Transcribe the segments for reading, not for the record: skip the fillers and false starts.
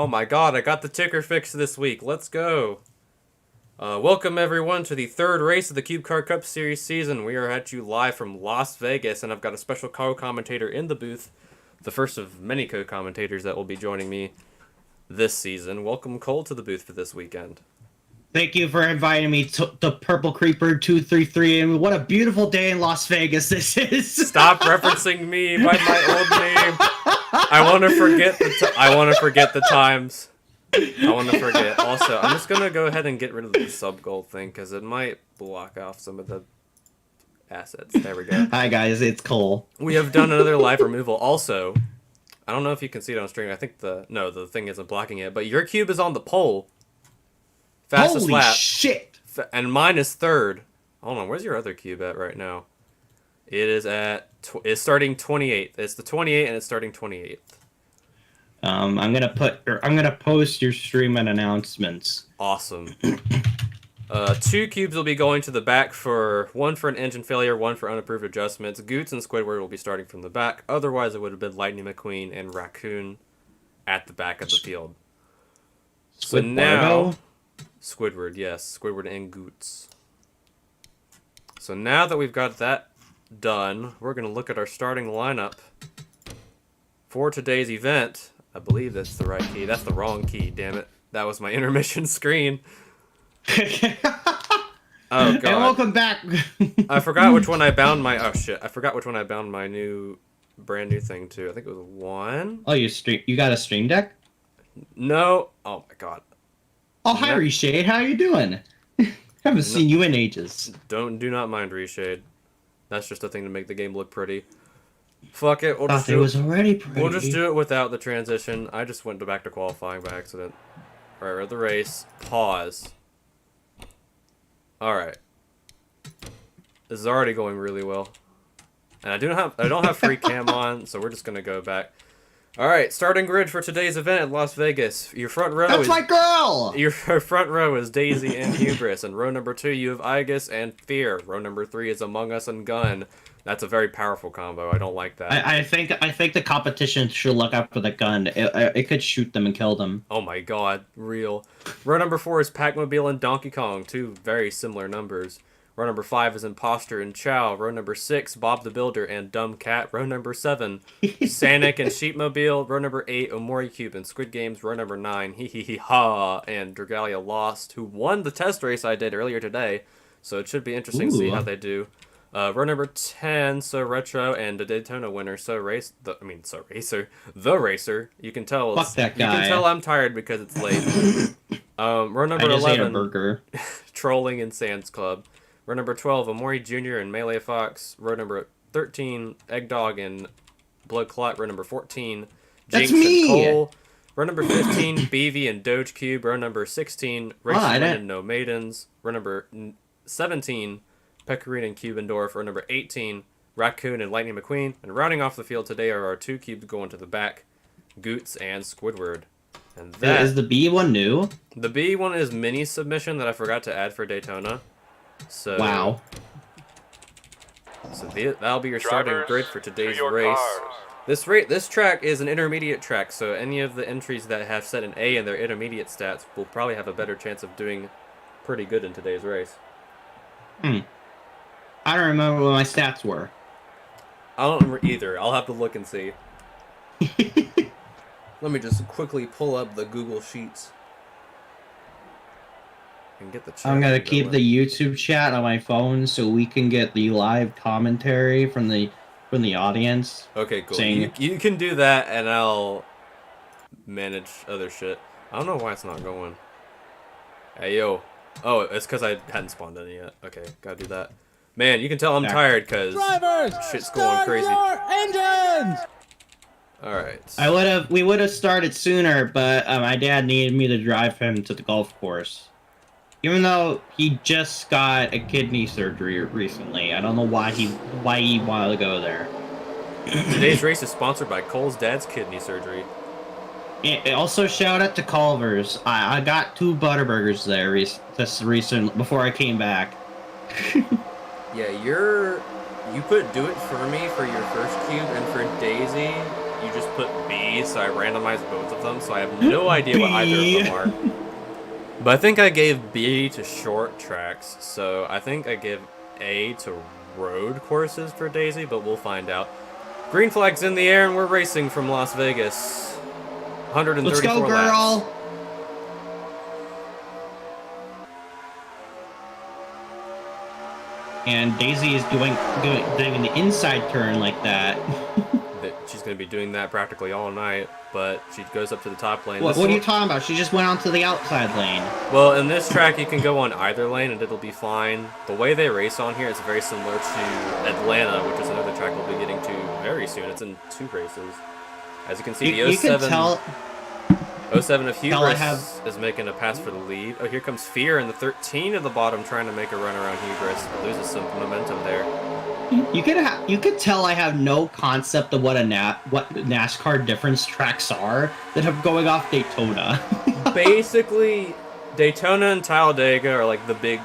Oh my god, I got the ticker fixed this week. Let's go. Welcome everyone to the third race of the CUBECAR Cup Series season. We are at you live from Las Vegas, and I've got a special co-commentator in the booth. The first of many co-commentators that will be joining me this season. Welcome Cole to the booth for this weekend. Thank you for inviting me to the Purple Creeper 233, and what a beautiful day in Las Vegas this is. Stop referencing me by my old name. I want to forget the times. I want to forget. Also, I'm just gonna go ahead and get rid of the sub gold thing because it might block off some of the assets. There we go. Hi guys, it's Cole. We have done another live removal. Also, I don't know if you can see it on stream. I think the thing isn't blocking it, but your cube is on the pole. Fastest Holy lap. shit! And mine is third. Hold on, where's your other cube at right now? It is at it's starting 28th. It's the 28th and it's starting 28th. I'm gonna post your stream and announcements. Awesome. 2 cubes will be going to the back one for an engine failure, one for unapproved adjustments. Goots and Squidward will be starting from the back. Otherwise, it would have been Lightning McQueen and Raccoon at the back of the field. So now, Squidward, yes, Squidward and Goots. So now that we've got that done, we're going to look at our starting lineup for today's event. I believe that's the right key. That's the wrong key, damn it. That was my intermission screen. Oh, God. And welcome back. I forgot which one I bound my... Oh, shit. I forgot which one I bound my brand new thing to. I think it was 1. Oh, you got a stream deck? No. Oh, my God. Oh, hi, Reshade. How you doing? Haven't seen you in ages. Do not mind Reshade. That's just a thing to make the game look pretty. Fuck it. We'll just do it without the transition. I just went back to qualifying by accident. Alright, we're at the race. Pause. Alright. This is already going really well. And I don't have free cam on, so we're just gonna go back. Alright, starting grid for today's event at Las Vegas. Your front row That's my girl! Your front row is Daisy and Hubris. And row number 2, you have Igus and Fear. Row number 3 is Among Us and Gun. That's a very powerful combo. I don't like that. I think the competition should look out for the gun. It could shoot them and kill them. Oh my god, real. Row number 4 is Pac-Mobile and Donkey Kong, 2 very similar numbers. Row number 5 is Imposter and Chow. Row number 6, Bob the Builder and Dumb Cat. Row number 7, Sanic and Sheepmobile. Row number 8, Omori Cube and Squid Games. Row number 9, Hee Hee Hee Ha and Dragalia Lost, who won the test race I did earlier today. So it should be interesting to see how they do. Row number 10, So Retro, and the Daytona winner, The Racer. You can tell. Fuck that guy. You can tell I'm tired because it's late. Row number 11, burger. Trolling and Sands Club. Row number 12, Amori Jr. and Melee Fox. Row number 13, Eggdog and Blood Clot. Row number 14, Jinx and Cole. Row number 15, BV and Doge Cube. Row number 16, Rachel and No Maidens. Row number 17, Pecorine and Cubendorf. Row number 18, Raccoon and Lightning McQueen. And rounding off the field today are our 2 cubes going to the back, Goots and Squidward. And that is the B one new? The B one is mini submission that I forgot to add for Daytona. So wow. So that'll be your starting grid for today's race. This track is an intermediate track, so any of the entries that have set an A in their intermediate stats will probably have a better chance of doing pretty good in today's race. I don't remember what my stats were. I don't remember either. I'll have to look and see. Let me just quickly pull up the Google Sheets. And get the chat. I'm going to keep the YouTube chat on my phone so we can get the live commentary from the audience. Okay, cool. You can do that, and I'll manage other shit. I don't know why it's not going. Hey, yo. Oh, it's because I hadn't spawned any yet. Okay, gotta do that. Man, you can tell I'm tired because shit's going crazy. Engines! Alright. We would have started sooner, but my dad needed me to drive him to the golf course. Even though he just got a kidney surgery recently. I don't know why he wanted to go there. Today's race is sponsored by Cole's dad's kidney surgery. Also, shout out to Culver's. I got 2 Butterburgers there before I came back. Yeah, you put do it for me for your first cube, and for Daisy, you just put B B, so I randomized both of them, so I have no idea what either B. of them are. But I think I gave B to short tracks, so I think I give A to road courses for Daisy, but we'll find out. Green flag's in the air, and we're racing from Las Vegas. 134 Let's go, girl! laps. And Daisy is doing an inside turn like that. She's going to be doing that practically all night, but she goes up to the top lane. What are you talking about? She just went onto the outside lane. Well, in this track, you can go on either lane, and it'll be fine. The way they race on here is very similar to Atlanta, which is another track we'll be getting to very soon. It's in 2 races. As you can see, the 07... You can tell... 07 of Hubris is making a pass for the lead. Oh, here comes Fear in the 13 at the bottom, trying to make a run around Hubris. Loses some momentum there. You could tell I have no concept of what NASCAR difference tracks are that are going off Daytona. Basically, Daytona and Talladega are like the big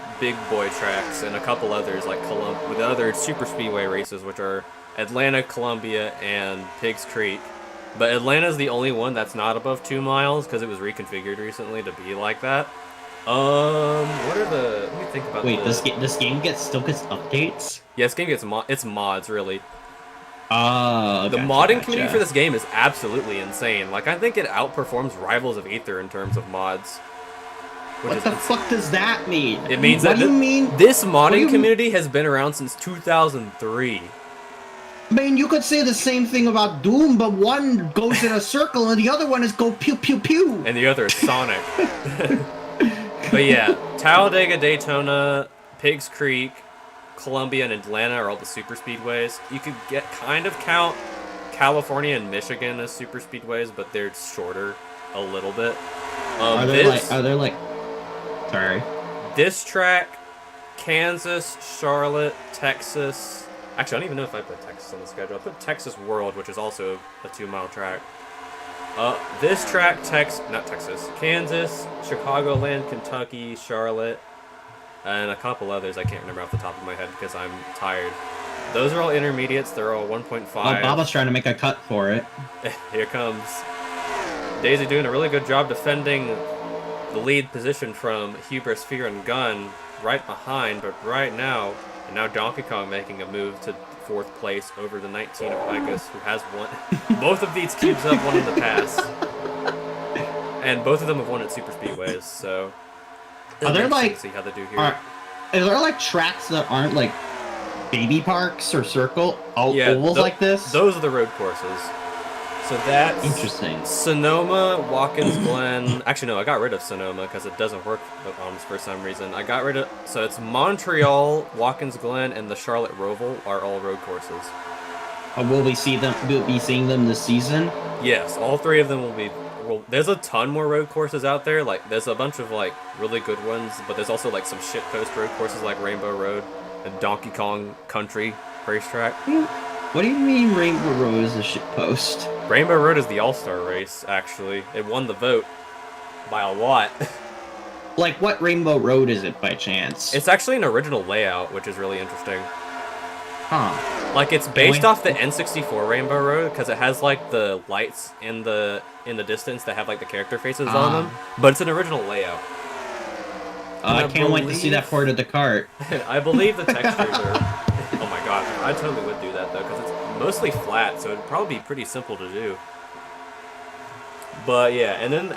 boy tracks, and a couple others like with other super speedway races, which are Atlanta, Columbia, and Pigs Creek. But Atlanta's the only one that's not above 2 miles because it was reconfigured recently to be like that. What are the? Let me think about. Wait, this game still gets updates? Yeah, this game gets it's mods really. Oh, the modding community for this game is absolutely insane. Like, I think it outperforms Rivals of Aether in terms of mods. What the fuck does that mean? It means what that do you mean? This modding community has been around since 2003. I mean, you could say the same thing about Doom, but one goes in a circle and the other one is go pew pew pew. And the other is Sonic. But yeah, Talladega, Daytona, Pigs Creek, Columbia, and Atlanta are all the super speedways. You could kind of count California and Michigan as super speedways, but they're shorter a little bit. Are there like sorry. This track, Kansas, Charlotte, Texas. Actually, I don't even know if I put Texas on the schedule. I put Texas World, which is also a 2-mile track. This track, Kansas, Chicagoland, Kentucky, Charlotte, and a couple others I can't remember off the top of my head because I'm tired. Those are all intermediates. They're all 1.5. Oh, Baba's trying to make a cut for it. Here comes Daisy doing a really good job defending the lead position from Hubris, Fear, and Gun right behind, but right now, and now Donkey Kong making a move to 4th place over the 19 of Icus, who has won. Both of these cubes have won in the past. And both of them have won at super speedways, so... Are there like... see how they do here. Are there like tracks that aren't like baby parks or ovals like this? Those are the road courses. So that's... Interesting. Sonoma, Watkins Glen... Actually, no, I got rid of Sonoma because it doesn't work for some reason. I got rid of... So it's Montreal, Watkins Glen, and the Charlotte Roval are all road courses. Will we see them? Will we be seeing them this season? Yes, all 3 of them will be... Well, there's a ton more road courses out there. Like, there's a bunch of, like, really good ones, but there's also, like, some shitpost road courses like Rainbow Road and Donkey Kong Country Racetrack. What do you mean Rainbow Road is a shitpost? Rainbow Road is the all-star race, actually. It won the vote by a lot. Like, what Rainbow Road is it, by chance? It's actually an original layout, which is really interesting. Huh. Like, it's based off the N64 Rainbow Road, because it has, like, the lights in the distance that have, like, the character faces on them. But it's an original layout. I can't wait to see that part of the cart. I believe the textures are... Oh my god, I totally would do that, though, because it's mostly flat, so it'd probably be pretty simple to do. But, yeah, and then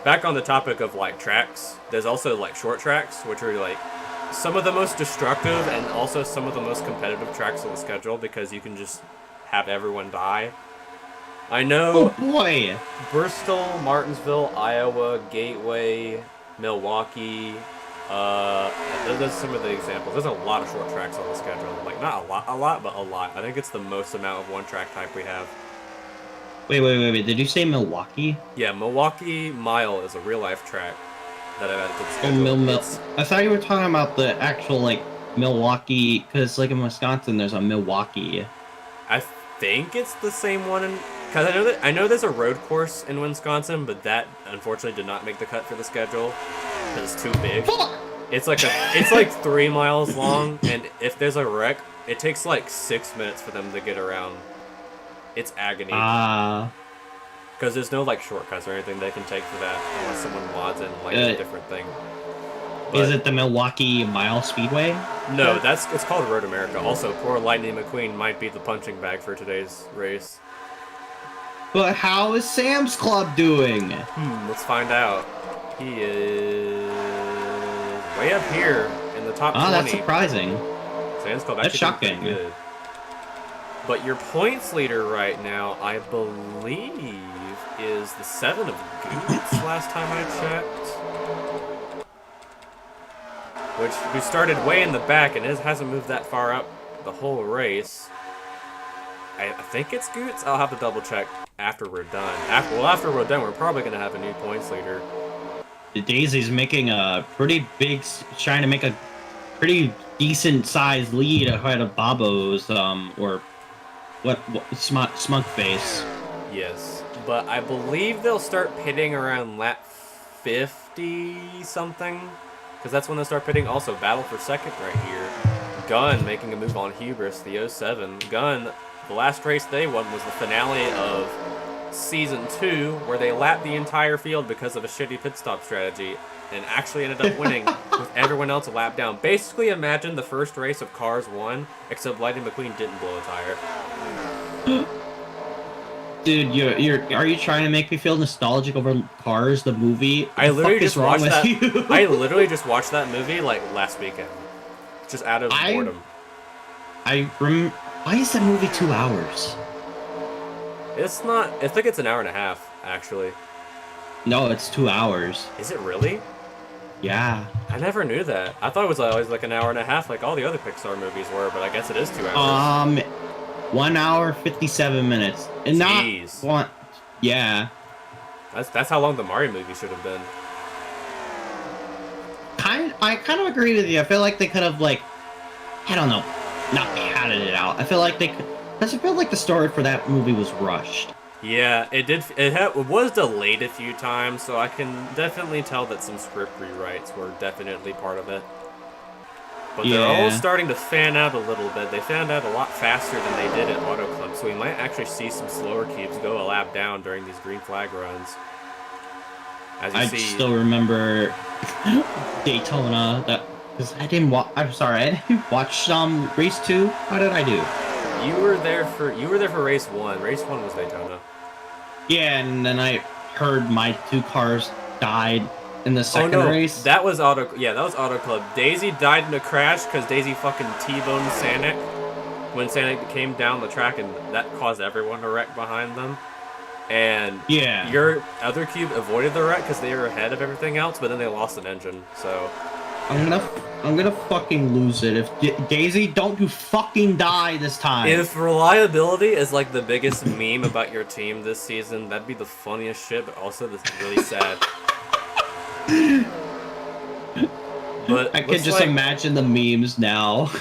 back on the topic of, like, tracks, there's also, like, short tracks, which are, like, some of the most destructive and also some of the most competitive tracks on the schedule because you can just have everyone die. I know... Oh, boy! Bristol, Martinsville, Iowa, Gateway, Milwaukee... those are some of the examples. There's a lot of short tracks on the schedule. Like, not a lot, but a lot. I think it's the most amount of one track type we have. Wait. Did you say Milwaukee? Yeah, Milwaukee Mile is a real-life track that I've added to the schedule. I thought you were talking about the actual, like, Milwaukee, because, like, in Wisconsin, there's a Milwaukee. I think it's the same one, because I know there's a road course in Wisconsin, but that, unfortunately, did not make the cut for the schedule. Because it's too big. It's like 3 miles long, and if there's a wreck, it takes like 6 minutes for them to get around. It's agony. Because there's no like shortcuts or anything they can take for that unless someone mods in like a different thing. Is it the Milwaukee Mile Speedway? No, it's called Road America. Also, poor Lightning McQueen might be the punching bag for today's race. But how is Sam's Club doing? Let's find out. He is way up here in the top 20. Oh, that's surprising. Sam's Club That's actually shocking. doing pretty good. But your points leader right now, I believe, is the 7 of Goots last time I checked. Who started way in the back and hasn't moved that far up the whole race. I think it's Goots. I'll have to double check after we're done. After we're done, we're probably going to have a new points leader. Daisy's making a pretty big, trying to make a pretty decent sized lead ahead of Bobo's, or what Smug Face. Yes, but I believe they'll start pitting around lap 50 something. Because that's when they start pitting. Also, battle for second right here. Gunn making a move on Hubris, the 07. Gunn, the last race they won was the finale of Season 2, where they lapped the entire field because of a shitty pit stop strategy, and actually ended up winning with everyone else a lap down. Basically, imagine the first race of Cars 1, except Lightning McQueen didn't blow a tire. Dude, are you trying to make me feel nostalgic over Cars, the movie? I literally just watched that. You? I literally just watched that movie like last weekend, just out of boredom. Why is that movie 2 hours? It's not. I think it's an hour and a half, actually. No, it's 2 hours. Is it really? Yeah. I never knew that. I thought it was always like an hour and a half, like all the other Pixar movies were. But I guess it is 2 hours. 1 hour 57 minutes, and Jeez. not one. Yeah. That's how long the Mario movie should have been. I kind of agree with you. I feel like they could have, like, I don't know, not padded it out. I feel like they could, because I feel like the story for that movie was rushed. Yeah, it did. It was delayed a few times, so I can definitely tell that some script rewrites were definitely part of it. But they're all starting to fan out a little bit. They fanned out a lot faster than they did at Auto Club, so we might actually see some slower cubes go a lap down during these green flag runs. As you see, still remember Daytona. Because I didn't watch. I'm sorry, I didn't watch race 2. How did I do? You were there for race 1. Race 1 was Daytona. Yeah, and then I heard my 2 cars died in the second race. That was Auto Club. Daisy died in a crash because Daisy fucking T-boned Sanic when Sanic came down the track, and that caused everyone to wreck behind them. And your other cube avoided the wreck because they were ahead of everything else, but then they lost an engine. So I'm gonna fucking lose it if Daisy, don't you fucking die this time. If reliability is like the biggest meme about your team this season, that'd be the funniest shit, but also this really sad. But I can just imagine the memes now.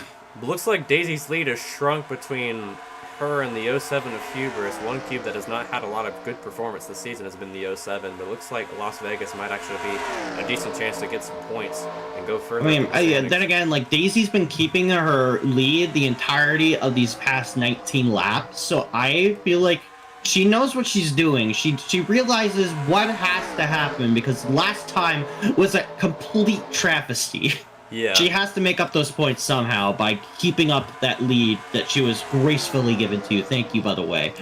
Looks like Daisy's lead has shrunk between her and the 07 of Hubris. One cube that has not had a lot of good performance this season has been the 07, but it looks like Las Vegas might actually be a decent chance to get some points and go further. I mean, then again, like, Daisy's been keeping her lead the entirety of these past 19 laps, so I feel like she knows what she's doing. She realizes what has to happen, because last time was a complete travesty. Yeah. She has to make up those points somehow by keeping up that lead that she was gracefully given to you. Thank you, by the way.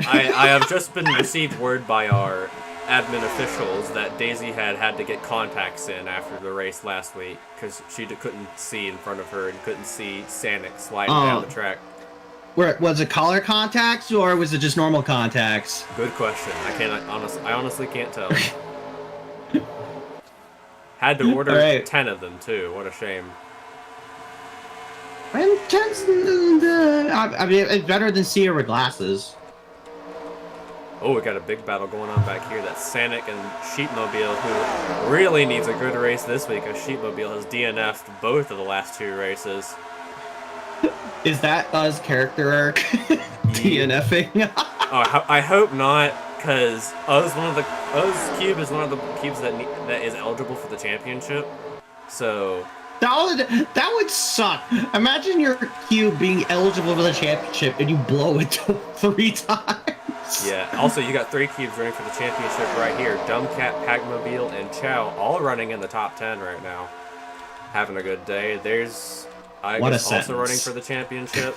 I have just been received word by our admin officials that Daisy had to get contacts in after the race last week because she couldn't see in front of her and couldn't see Sanic sliding down the track. Was it collar contacts or was it just normal contacts? Good question. I honestly can't tell. Had to order 10 of them too. What a shame. I mean, it's better than Sia with glasses. Oh, we got a big battle going on back here. That's Sanic and Sheepmobile, who really needs a good race this week, as Sheepmobile has DNF'd both of the last 2 races. Is that his character arc? DNFing? Oh, I hope not, because Oz Cube is one of the cubes that is eligible for the championship. So that would suck. Imagine your cube being eligible for the championship and you blow it 3 times. points. Yeah. Also, you got 3 cubes running for the championship right here. Dumbcat, Packmobile, and Chow all running in the top 10 right now. Having a good day. There's Igus also running for the championship.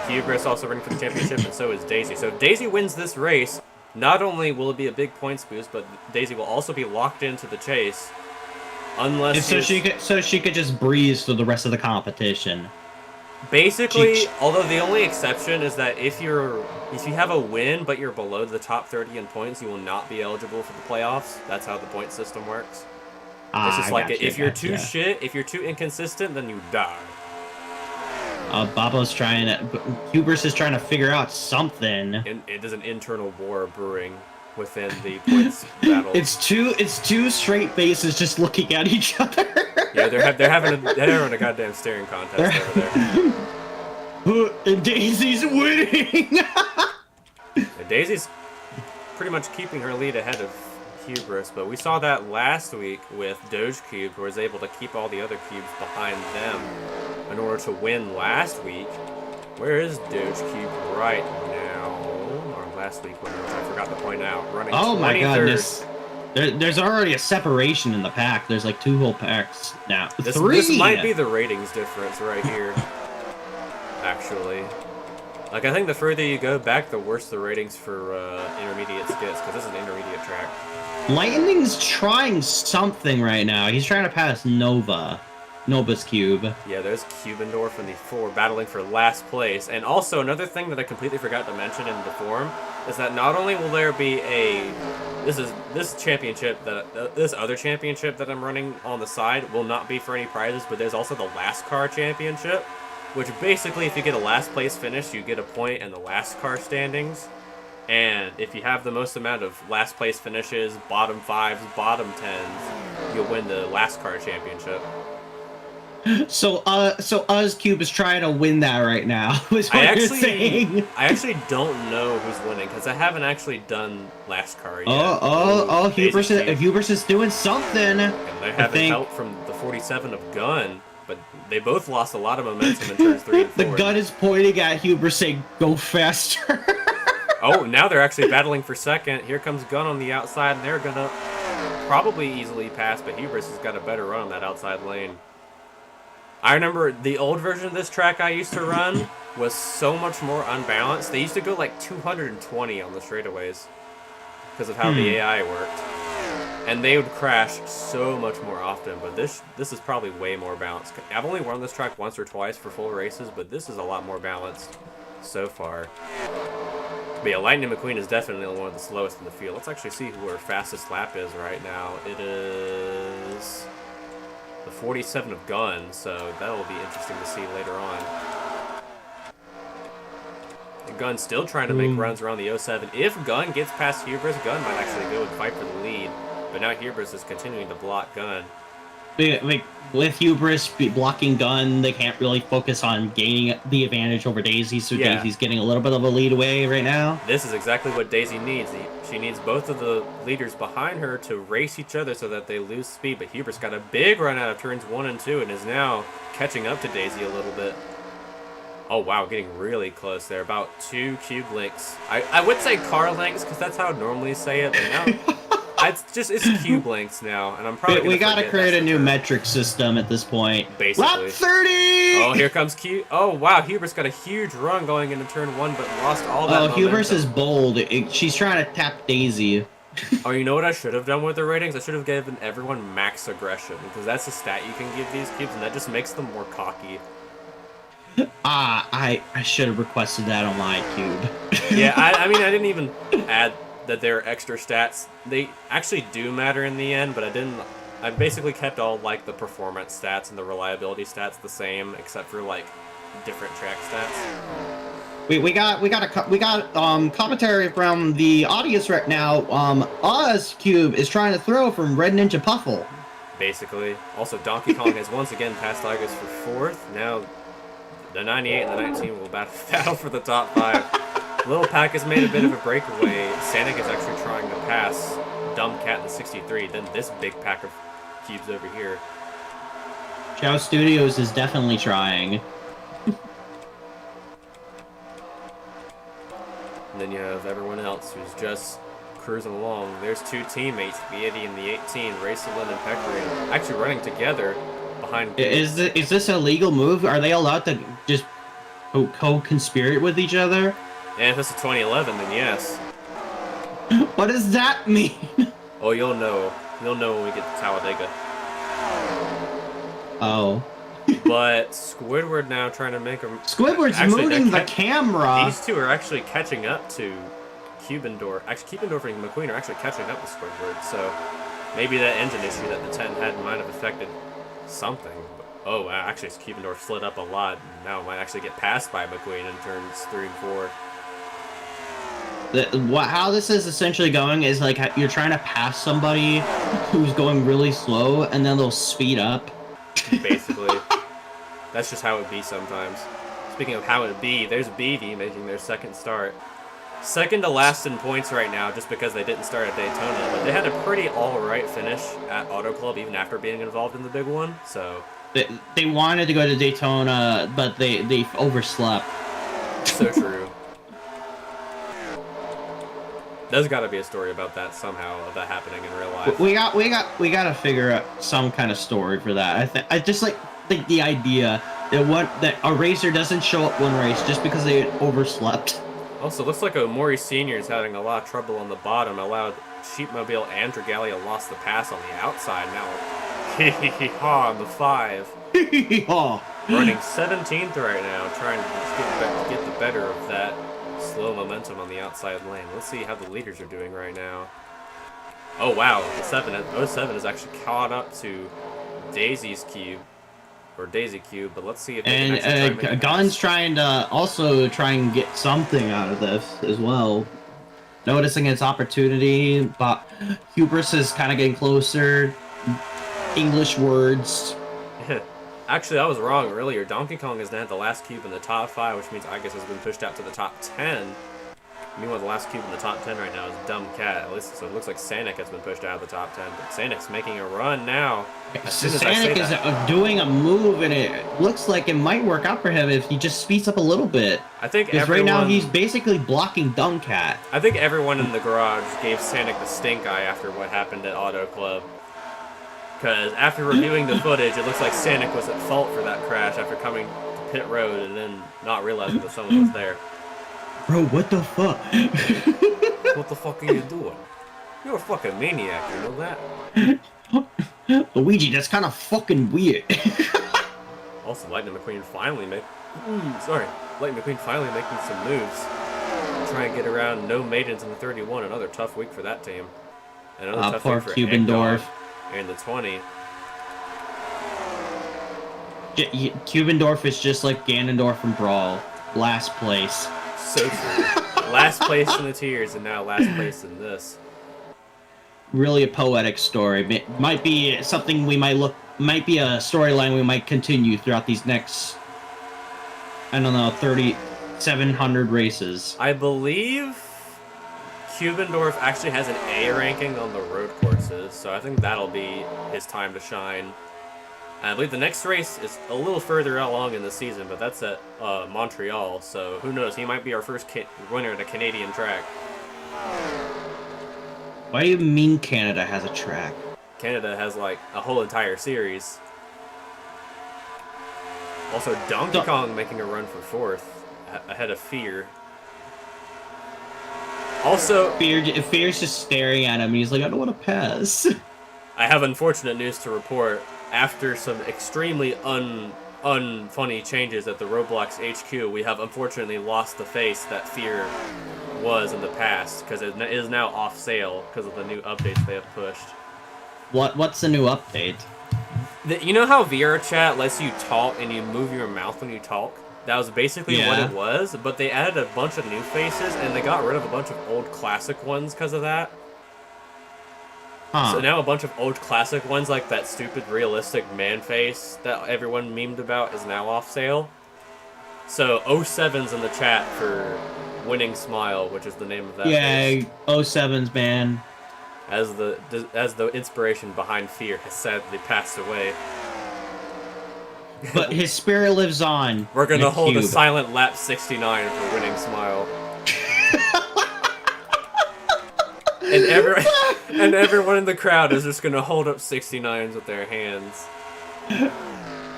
Hubris also running for the championship, and so is Daisy. So if Daisy wins this race, not only will it be a big points boost, but Daisy will also be locked into the chase. Unless she could just breeze through the rest of the competition. Basically, although the only exception is that if you have a win but you're below the top 30 in points, you will not be eligible for the playoffs. That's how the point system works. It's just like if you're too shit, if you're too inconsistent, then you die. Babo's trying to... Hubris is trying to figure out something. There's an internal war brewing within the points battle. It's two straight faces just looking at each other. Yeah, they're having a goddamn staring contest over there. And Daisy's winning. And Daisy's pretty much keeping her lead ahead of Hubris, but we saw that last week with Doge Cube, who was able to keep all the other cubes behind them in order to win last week. Where is Doge Cube right now? Or last week, winner, which I forgot to point out. Running 23rd. Oh my goodness. There's already a separation in the pack. There's like 2 whole packs now. This might be the ratings difference right here. Actually. Like, I think the further you go back, the worse the ratings for intermediates gets, because this is an intermediate track. Lightning's trying something right now. He's trying to pass Nova's cube. Yeah, there's Cubendorf and the 4 battling for last place. And also, another thing that I completely forgot to mention in the forum is that not only will there be this other championship that I'm running on the side will not be for any prizes, but there's also the last car championship, which basically, if you get a last place finish, you get a point in the last car standings. And if you have the most amount of last place finishes, bottom 5s, bottom 10s, you'll win the last car championship. So Cube is trying to win that right now. Is what you're saying. I actually don't know who's winning because I haven't actually done last car yet. Hubris is doing something. And they're having help from the 47 of Gun, but they both lost a lot of momentum in turns 3 and 4. The Gun is pointing at Hubris saying, "Go faster." Oh, now they're actually battling for second. Here comes Gun on the outside, and they're gonna probably easily pass, but Hubris has got a better run on that outside lane. I remember the old version of this track I used to run was so much more unbalanced. They used to go like 220 on the straightaways because of how the AI worked. And they would crash so much more often, but this is probably way more balanced. I've only run this track once or twice for full races, but this is a lot more balanced so far. But yeah, Lightning McQueen is definitely one of the slowest in the field. Let's actually see who her fastest lap is right now. It is the 47 of Gun, so that will be interesting to see later on. And Gun's still trying to make runs around the 07. If Gun gets past Hubris, Gun might actually go and fight for the lead. But now Hubris is continuing to block Gun. Like, with Hubris blocking Gun, they can't really focus on gaining the advantage over Daisy, so yeah. Daisy's getting a little bit of a lead away right now. This is exactly what Daisy needs. She needs both of the leaders behind her to race each other so that they lose speed, but Hubris got a big run out of turns 1 and 2 and is now catching up to Daisy a little bit. Oh wow, getting really close there. About 2 cube lengths. I would say car lengths, because that's how I'd normally say it, but now... It's cube lengths now, and I'm probably we gotta create a new metric system at this point. Basically. Lap 30! Oh, here comes Q. Oh, wow, Hubris got a huge run going into turn 1, but lost all that momentum. Hubris is bold. She's trying to tap Daisy. Oh, you know what I should have done with the ratings? I should have given everyone max aggression, because that's a stat you can give these cubes, and that just makes them more cocky. I should have requested that on my cube. Yeah, I mean, I didn't even add that there are extra stats. They actually do matter in the end, but I basically kept all like the performance stats and the reliability stats the same, except for like different track stats. We got commentary from the audience right now. Oz Cube is trying to throw from Red Ninja Puffle. Basically. Also, Donkey Kong has once again passed Igus for 4th. Now the 98 and the 19 will battle for the top 5. Little Pack has made a bit of a breakaway. Sanic is actually trying to pass Dumb Cat in the 63. Then this big pack of cubes over here. Chow Studios is definitely trying. And then you have everyone else who's just cruising along. There's two teammates, the 80 and the 18, Raceland and Peckering, actually running together behind. Is this a legal move? Are they allowed to just co-conspire with each other? And if it's a 2011, then yes. What does that mean? Oh, you'll know. You'll know when we get to Talladega. Oh. But Squidward now trying to make them. Squidward's moving the camera. These two are actually catching up to Cubendorf. Actually, Cubendorf and McQueen are actually catching up with Squidward. So maybe that engine issue that the 10 had might have affected something. Oh, wow, actually, Cubendorf slid up a lot. Now it might actually get passed by McQueen in turns 3 and 4. How this is essentially going is like you're trying to pass somebody who's going really slow, and then they'll speed up. Basically. That's just how it be sometimes. Speaking of how it be, there's BD making their second start. Second to last in points right now, just because they didn't start at Daytona, but they had a pretty all-right finish at Auto Club, even after being involved in the big one, so... They wanted to go to Daytona, but they overslept. So true. There's got to be a story about that somehow, of that happening in real life. We got to figure out some kind of story for that. I just think the idea that a racer doesn't show up one race just because they overslept. Also, looks like Omori Sr. is having a lot of trouble on the bottom. Allowed Sheepmobile and Dragalia lost the pass on the outside. Now, hee-hee-ha on the 5. Hee-hee-ha. Running 17th right now, trying to just get the better of that slow momentum on the outside lane. Let's see how the leaders are doing right now. Oh, wow. The 07 is actually caught up to Daisy's Cube. Or Daisy Cube, but let's see if they can actually try Gun's trying to also try and get something out of this as well. Noticing its opportunity, but hubris is kind of getting closer. English words. Actually, I was wrong earlier. Donkey Kong has now had the last cube in the top 5, which means I guess has been pushed out to the top 10. Meanwhile, the last cube in the top 10 right now is Dumb Cat. At least, so it looks like Sanic has been pushed out of the top 10. But Sanic's making a run now. Sanic is doing a move, and it looks like it might work out for him if he just speeds up a little bit. I think because right now he's basically blocking Dumb Cat. I think everyone in the garage gave Sanic the stink eye after what happened at Auto Club. Because after reviewing the footage, it looks like Sanic was at fault for that crash after coming to pit road and then not realizing that someone was there. Bro, what the fuck? What the fuck are you doing? You're a fucking maniac, you know that? Luigi, that's kind of fucking weird. Also, Lightning McQueen finally Lightning McQueen finally making some moves. Try and get around no maidens in the 31. Another tough week for that team. Another tough week for Cubendorf. And the 20. Cubendorf is just like Ganondorf from Brawl. Last place. So true. Last place in the tiers, and now last place in this. Really a poetic story. Might be something we might be a storyline we might continue throughout these next, I don't know, 3,700 races. I believe Cubendorf actually has an A ranking on the road courses, so I think that'll be his time to shine. I believe the next race is a little further along in the season, but that's at Montreal, so who knows? He might be our first winner at a Canadian track. Why do you mean Canada has a track? Canada has, like, a whole entire series. Also, Donkey Kong making a run for 4th, ahead of Fear. Also... Fear's just staring at him, and he's like, I don't want to pass. I have unfortunate news to report. After some extremely unfunny changes at the Roblox HQ, we have unfortunately lost the face that Fear was in the past, because it is now off sale because of the new updates they have pushed. What's the new update? You know how VRChat lets you talk and you move your mouth when you talk? That was basically what it was, but they added a bunch of new faces, and they got rid of a bunch of old classic ones because of that. So now a bunch of old classic ones, like that stupid realistic man face that everyone memed about, is now off sale. So 07's in the chat for Winning Smile, which is the name of that face. 07's, man. As the inspiration behind Fear has sadly passed away. But his spirit lives on. We're gonna hold a silent lap 69 for Winning Smile. And and everyone in the crowd is just gonna hold up 69s with their hands.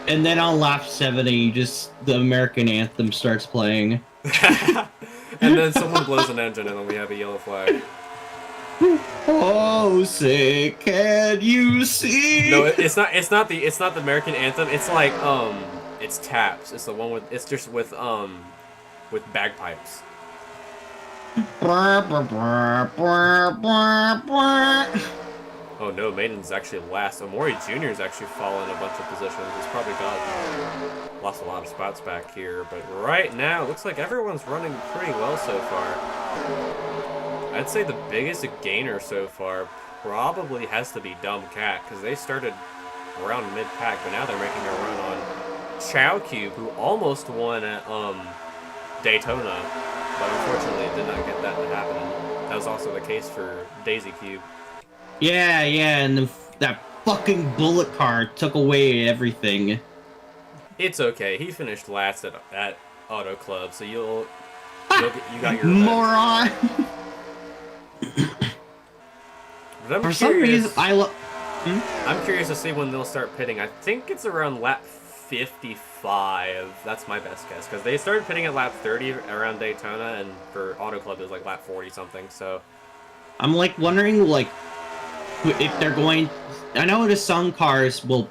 And then on lap 70, just the American anthem starts playing. And then someone blows an engine, and then we have a yellow flag. Oh, say, can you see? No, it's not the American anthem. It's like it's taps. It's the one with with bagpipes. Oh no, Maiden's actually last. Omori Jr. is actually fallen a bunch of positions. He's probably lost a lot of spots back here. But right now, it looks like everyone's running pretty well so far. I'd say the biggest gainer so far probably has to be Dumb Cat, because they started around mid-pack, but now they're making a run on Chow Cube, who almost won at Daytona, but unfortunately did not get that to happen. That was also the case for Daisy Cube. Yeah, and that fucking bullet car took away everything. It's okay. He finished last at Auto Club, so you got your moron. For some reason, I'm curious to see when they'll start pitting. I think it's around lap 55. That's my best guess, because they started pitting at lap 30 around Daytona, and for Auto Club it was like lap 40 something. So I'm like wondering like if they're going. I know the some cars will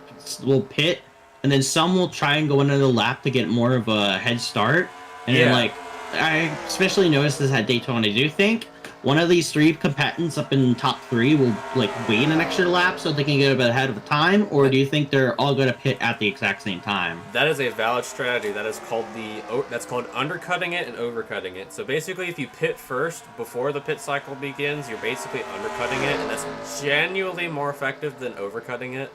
pit, and then some will try and go another lap to get more of a head start. And then like I especially noticed this at Daytona. Do you think one of these three combatants up in top 3 will like wait an extra lap so they can get a bit ahead of the time, or do you think they're all going to pit at the exact same time? That is a valid strategy. That is called undercutting it and overcutting it. So basically, if you pit first before the pit cycle begins, you're basically undercutting it, and that's genuinely more effective than overcutting it,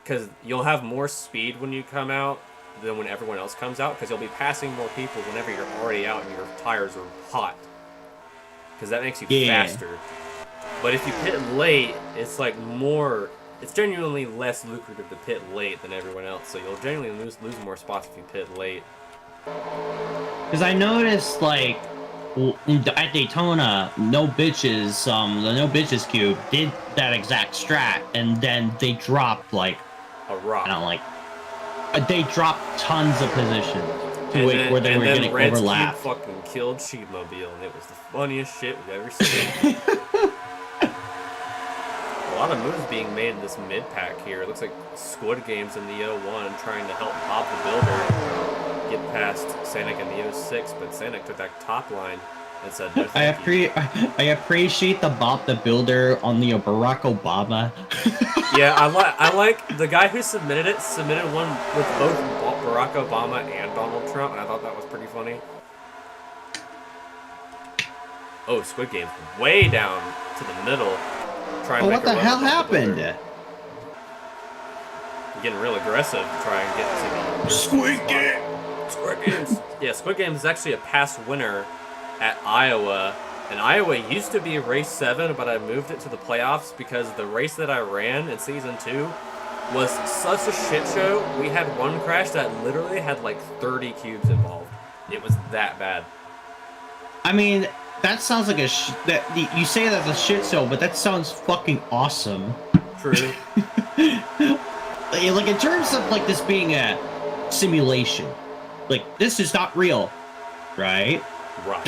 because you'll have more speed when you come out than when everyone else comes out, because you'll be passing more people whenever you're already out and your tires are hot. Because that makes you faster. But if you pit late, it's like it's genuinely less lucrative to pit late than everyone else, so you'll genuinely lose more spots if you pit late. Because I noticed, like, at Daytona, No Bitches, the No Bitches Cube did that exact strat, and then they dropped, like, a rock. I don't like, they dropped tons of positions where they were getting Red's overlapped. Cube fucking killed Sheepmobile, and it was the funniest shit we've ever seen. A lot of moves being made in this mid-pack here. It looks like Squid Game's in the 01 trying to help Bob the Builder get past Sanic in the 06, but Sanic took that top line and said no thank you. I appreciate the Bob the Builder on the Barack Obama. Yeah, I like the guy who submitted one with both Barack Obama and Donald Trump, and I thought that was pretty funny. Oh, Squid Game's way down to the middle. Oh, what the hell happened? Getting real aggressive to try and get to the Squid Game. Squid Games. Yeah, Squid Games is actually a past winner at Iowa. And Iowa used to be race 7, but I moved it to the playoffs because the race that I ran in season 2 was such a shit show. We had one crash that literally had like 30 cubes involved. It was that bad. I mean, that sounds like you say that's a shit show, but that sounds fucking awesome. True. Like in terms of like this being a simulation, like this is not real, right? Right.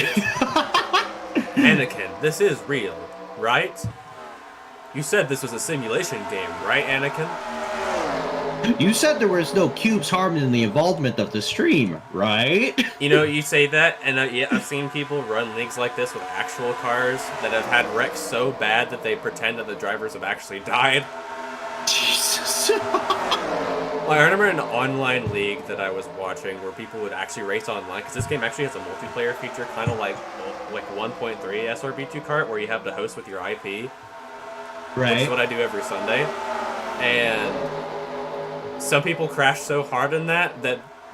Anakin, this is real, right? You said this was a simulation game, right, Anakin? You said there was no cubes harmed in the involvement of the stream, right? You know, you say that, and yeah, I've seen people run leagues like this with actual cars that have had wrecks so bad that they pretend that the drivers have actually died. Jesus. Like, I remember an online league that I was watching where people would actually race online, because this game actually has a multiplayer feature, kind of like 1.3 SRB2 kart, where you have the host with your IP. Right. Which is what I do every Sunday. And some people crashed so hard in that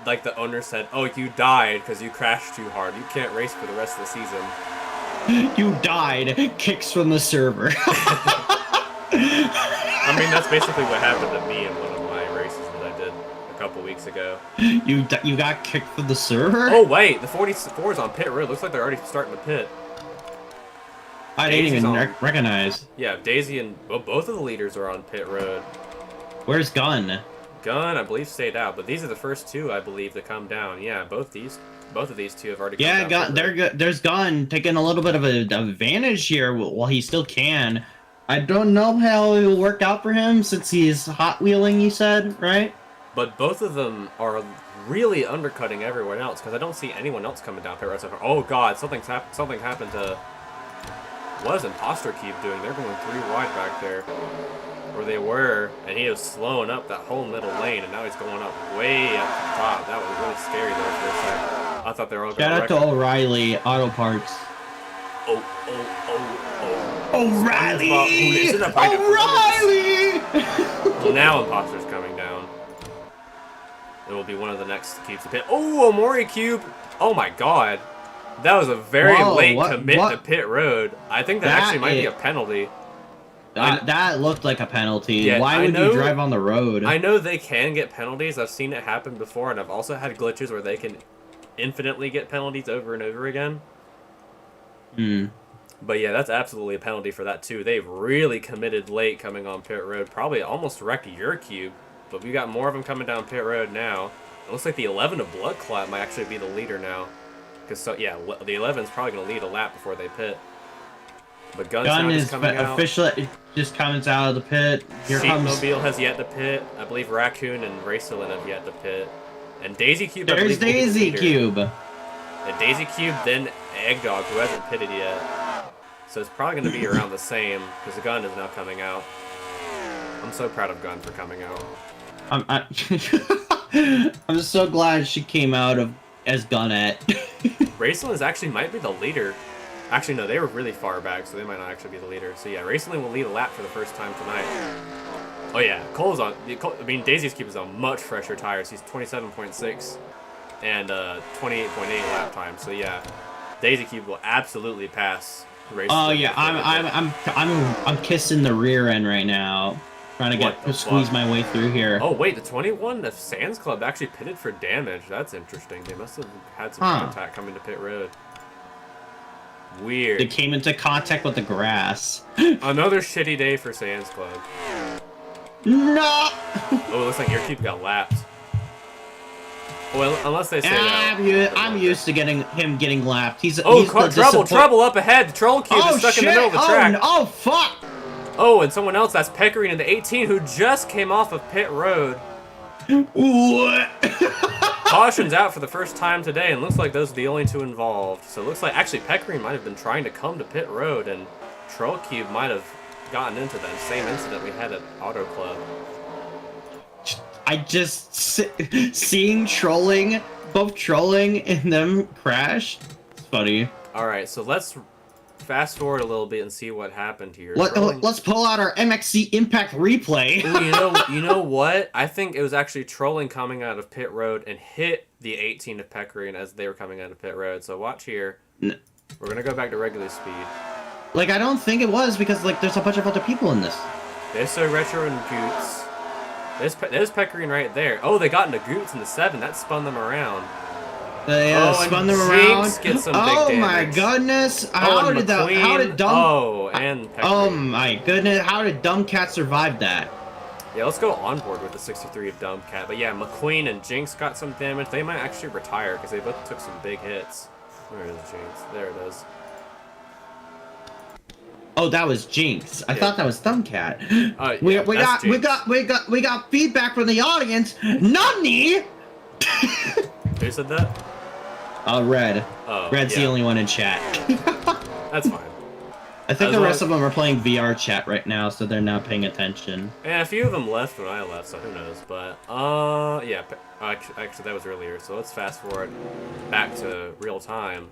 like the owner said, "Oh, you died because you crashed too hard. You can't race for the rest of the season." You died. Kicks from the server. I mean, that's basically what happened to me in one of my races that I did a couple weeks ago. You got kicked from the server? Oh wait, the 44 is on pit road. Looks like they're already starting to pit. I didn't even recognize. Yeah, Daisy and both of the leaders are on pit road. Where's Gun? Gun, I believe, stayed out, but these are the first two, I believe, to come down. Yeah, both of these two have already come down. Yeah, they're good. There's Gun taking a little bit of an advantage here while he still can. I don't know how it will work out for him since he's hot wheeling. You said, right? But both of them are really undercutting everyone else because I don't see anyone else coming down pit road so far. Oh God, something happened to. What is Imposter Cube doing? They're going 3 wide back there. Where they were, and he was slowing up that whole middle lane, and now he's going up way up the top. That was really scary there for a second. I thought they were all going to Shout out to O'Reilly Auto Parts. O'Reilly! O'Reilly! Well, now Imposter's coming down. It will be one of the next cubes to pit. Oh, Omori Cube! Oh my God. That was a very late commit to pit road. I think that actually might be a penalty. That looked like a penalty. Yeah, Why would you drive on the road? I know they can get penalties. I've seen it happen before, and I've also had glitches where they can infinitely get penalties over and over again. But yeah, that's absolutely a penalty for that too. They've really committed late coming on pit road. Probably almost wrecked your cube, but we got more of them coming down pit road now. It looks like the 11 of Blood Clot might actually be the leader now. Because, yeah, the 11 is probably going to lead a lap before they pit. But Gun is coming out. Officially just comes out of the pit. Here comes Sheepmobile has yet to pit. I believe Raccoon and Racelin have yet to pit. And Daisy Cube, There's Daisy Cube. And Daisy Cube, then Eggdog, who hasn't pitted yet. So it's probably going to be around the same, because the Gun is now coming out. I'm so proud of Gun for coming out. I'm so glad she came out as Gunette. Racelin actually might be the leader. Actually, no, they were really far back, so they might not actually be the leader. So yeah, Racelin will lead a lap for the first time tonight. Oh yeah, Cole's on. I mean, Daisy's Cube is on much fresher tires. He's 27.6 and 28.8 lap time. So yeah, Daisy Cube will absolutely pass Racelin. Oh yeah, I'm kissing the rear end right now. Trying to squeeze my way through here. Oh wait, the 21 of Sands Club actually pitted for damage. That's interesting. They must have had some contact coming to pit road. Weird. They came into contact with the grass. Another shitty day for Sands Club. No! Oh, it looks like your cube got lapped. Well, unless they say that. I'm used to him getting lapped. He's trouble up ahead. The troll cube is stuck in the middle of the track. Oh, fuck! Oh, and someone else, that's Pecorine in the 18, who just came off of pit road. What? Caution's out for the first time today, and looks like those are the only two involved. So it looks like, actually, Pecorine might have been trying to come to pit road, and Troll Cube might have gotten into that same incident we had at Auto Club. I just... seeing both trolling and them crash, it's funny. Alright, so let's fast forward a little bit and see what happened here. Let's pull out our MXC Impact replay. Ooh, you know what? I think it was actually trolling coming out of pit road and hit the 18 of Pecorine as they were coming out of pit road. So watch here. We're gonna go back to regular speed. Like, I don't think it was because like there's a bunch of other people in this. There's so Retro and Goots. There's Pecorine right there. Oh, they got into Goots in the 7. That spun them around. They spun them around. Gets some oh big my goodness! How did Oh my goodness! How did Dumbcat survive that? Yeah, let's go on board with the 63 of Dumbcat. But yeah, McQueen and Jinx got some damage. They might actually retire because they both took some big hits. Where is Jinx? There it is. Oh, that was Jinx. I thought that was Dumbcat. Yeah, we got feedback from the audience. Nani? Who said that? Red. Oh, Red's the only one in chat. That's fine. I think the rest of them are playing VR chat right now, so they're not paying attention. Yeah, a few of them left when I left, so who knows. But, yeah. Actually, that was earlier, so let's fast forward back to real time.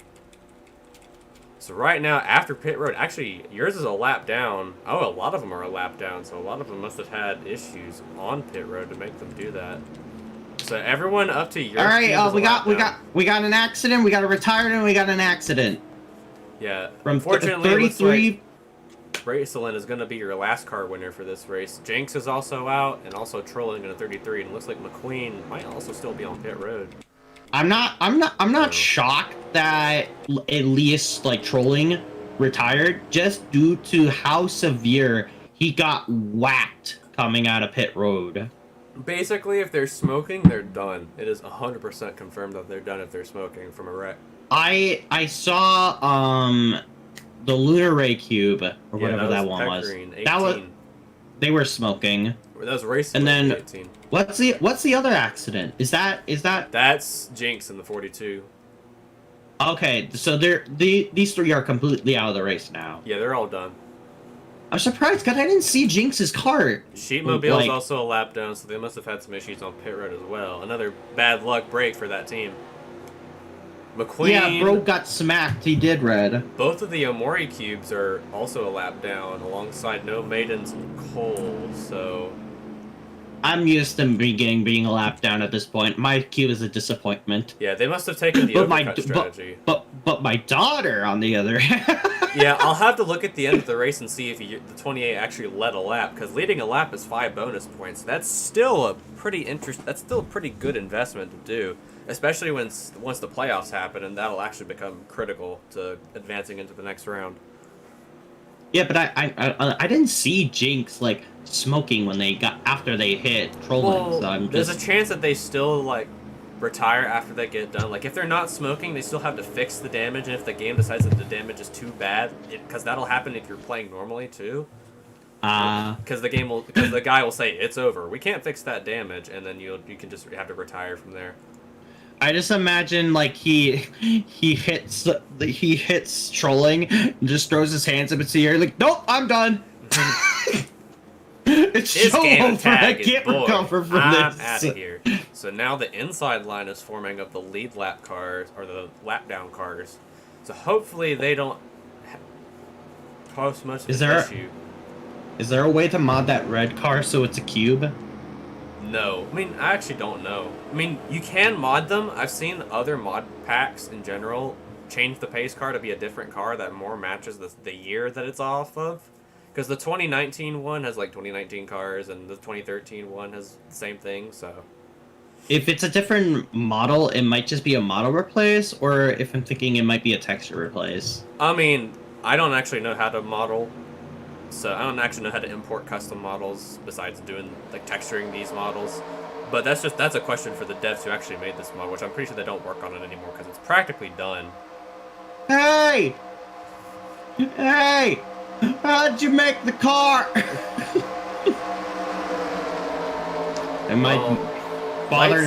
So right now, after pit road, actually, yours is a lap down. Oh, a lot of them are a lap down, so a lot of them must have had issues on pit road to make them do that. So everyone up to your. All right, we got an accident. We got a retired and we got an accident. Yeah. From unfortunately, 33. Racelin is going to be your last car winner for this race. Jinx is also out, and also trolling in a 33. And it looks like McQueen might also still be on pit road. I'm not shocked that at least like trolling retired just due to how severe he got whacked coming out of pit road. Basically, if they're smoking, they're done. It is 100% confirmed that they're done if they're smoking from a wreck. I saw the Lunar Ray Cube or whatever that one was. Pecorine, 18. That was they were smoking. That was racing. And then 18. what's the other accident? Is that That's Jinx in the 42. okay? So these three are completely out of the race now. Yeah, they're all done. I'm surprised because I didn't see Jinx's car. Sheetmobile is also a lap down, so they must have had some issues on pit road as well. Another bad luck break for that team. McQueen. Yeah, bro got smacked. He did red. Both of the Omori cubes are also a lap down, alongside No Maidens and Cole. So I'm used to being a lap down at this point. My cube is a disappointment. yeah, they must have taken the overcut strategy. But my daughter, on the other hand. Yeah, I'll have to look at the end of the race and see if the 28 actually led a lap, because leading a lap is 5 bonus points. That's still a pretty good investment to do, especially once the playoffs happen, and that'll actually become critical to advancing into the next round. Yeah, but I didn't see Jinx like smoking when after they hit trolling. Well, So there's a chance that they still like retire after they get done. Like if they're not smoking, they still have to fix the damage, and if the game decides that the damage is too bad, because that'll happen if you're playing normally too. Because the guy will say it's over. We can't fix that damage, and then you can just have to retire from there. I just imagine like he hits trolling and just throws his hands up in the air like, nope, I'm done. It's This so game over. tag I can't is bored. recover from I'm this. out of here. So now the inside line is forming of the lead lap cars, or the lap down cars. So hopefully they don't pose much of an issue. Is there a way to mod that red car so it's a cube? No. I mean, I actually don't know. I mean, you can mod them. I've seen other mod packs in general change the pace car to be a different car that more matches the year that it's off of. Because the 2019 one has like 2019 cars, and the 2013 one has the same thing, so. If it's a different model, it might just be a model replace, or if I'm thinking it might be a texture replace. I mean, I don't actually know how to model, so I don't actually know how to import custom models besides doing like texturing these models. But that's a question for the devs who actually made this model, which I'm pretty sure they don't work on it anymore because it's practically done. Hey! Hey! How'd you make the car? And my father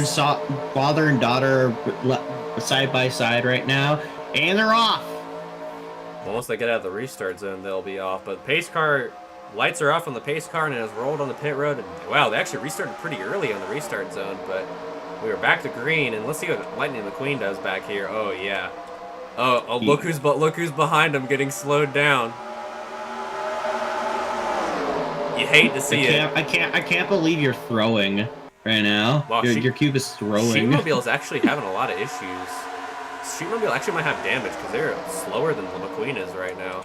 and daughter side by side right now, and they're off. Well, once they get out of the restart zone, they'll be off. But pace car lights are off on the pace car, and it has rolled on the pit road. And wow, they actually restarted pretty early on the restart zone, but we were back to green. And let's see what Lightning McQueen does back here. Oh yeah. Oh, look who's behind him, getting slowed down. You hate to see it. I can't believe you're throwing right now. Wow, your cube is throwing. Sheetmobile is actually having a lot of issues. Sheetmobile actually might have damage because they're slower than the McQueen is right now.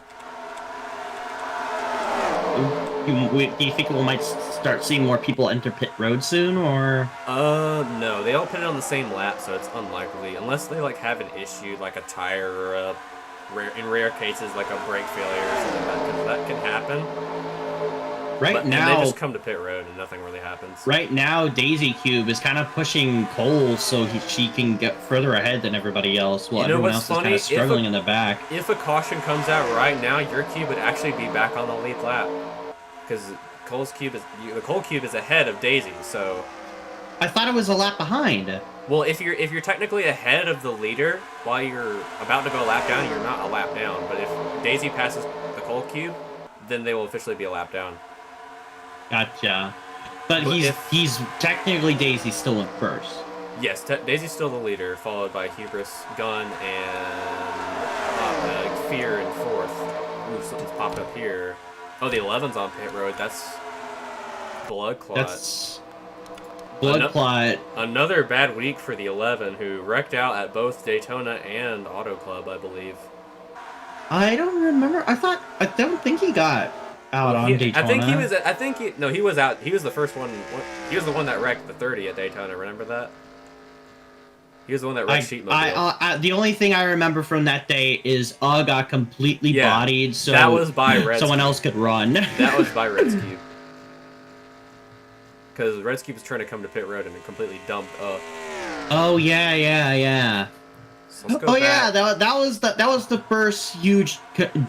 Do you think we might start seeing more people enter pit road soon, or? No, they all put it on the same lap, so it's unlikely unless they like have an issue like a tire or in rare cases like a brake failure or something like that, 'cause that can happen. And they just come to pit road and nothing really happens. Right now, Daisy Cube is kind of pushing Cole so she can get further ahead than everybody else. Well, everyone else is kind of struggling in the back. If a caution comes out right now, your cube would actually be back on the lead lap. Because the Cole cube is ahead of Daisy, so. I thought it was a lap behind. Well, if you're technically ahead of the leader while you're about to go a lap down, you're not a lap down. But if Daisy passes the Cole cube, then they will officially be a lap down. Gotcha. But he's technically Daisy's still in first. Yes, Daisy's still the leader, followed by Hubris, Gun, and Fear in fourth. Ooh, something's popped up here. Oh, the 11's on pit road. That's Blood Clot. That's Blood Clot. Another bad week for the 11, who wrecked out at both Daytona and Auto Club, I believe. I don't remember. I don't think he got out on Daytona. He was out. He was the first one. He was the one that wrecked the 30 at Daytona. Remember that? He was the one that wrecked Sheet Mobile. The only thing I remember from that day is got completely bodied, so that was by Red's someone Cube. else could run. That was by Red's Cube. Because Red's Cube was trying to come to pit road and it completely dumped up. Oh yeah. So let's go back. Yeah, that was the first huge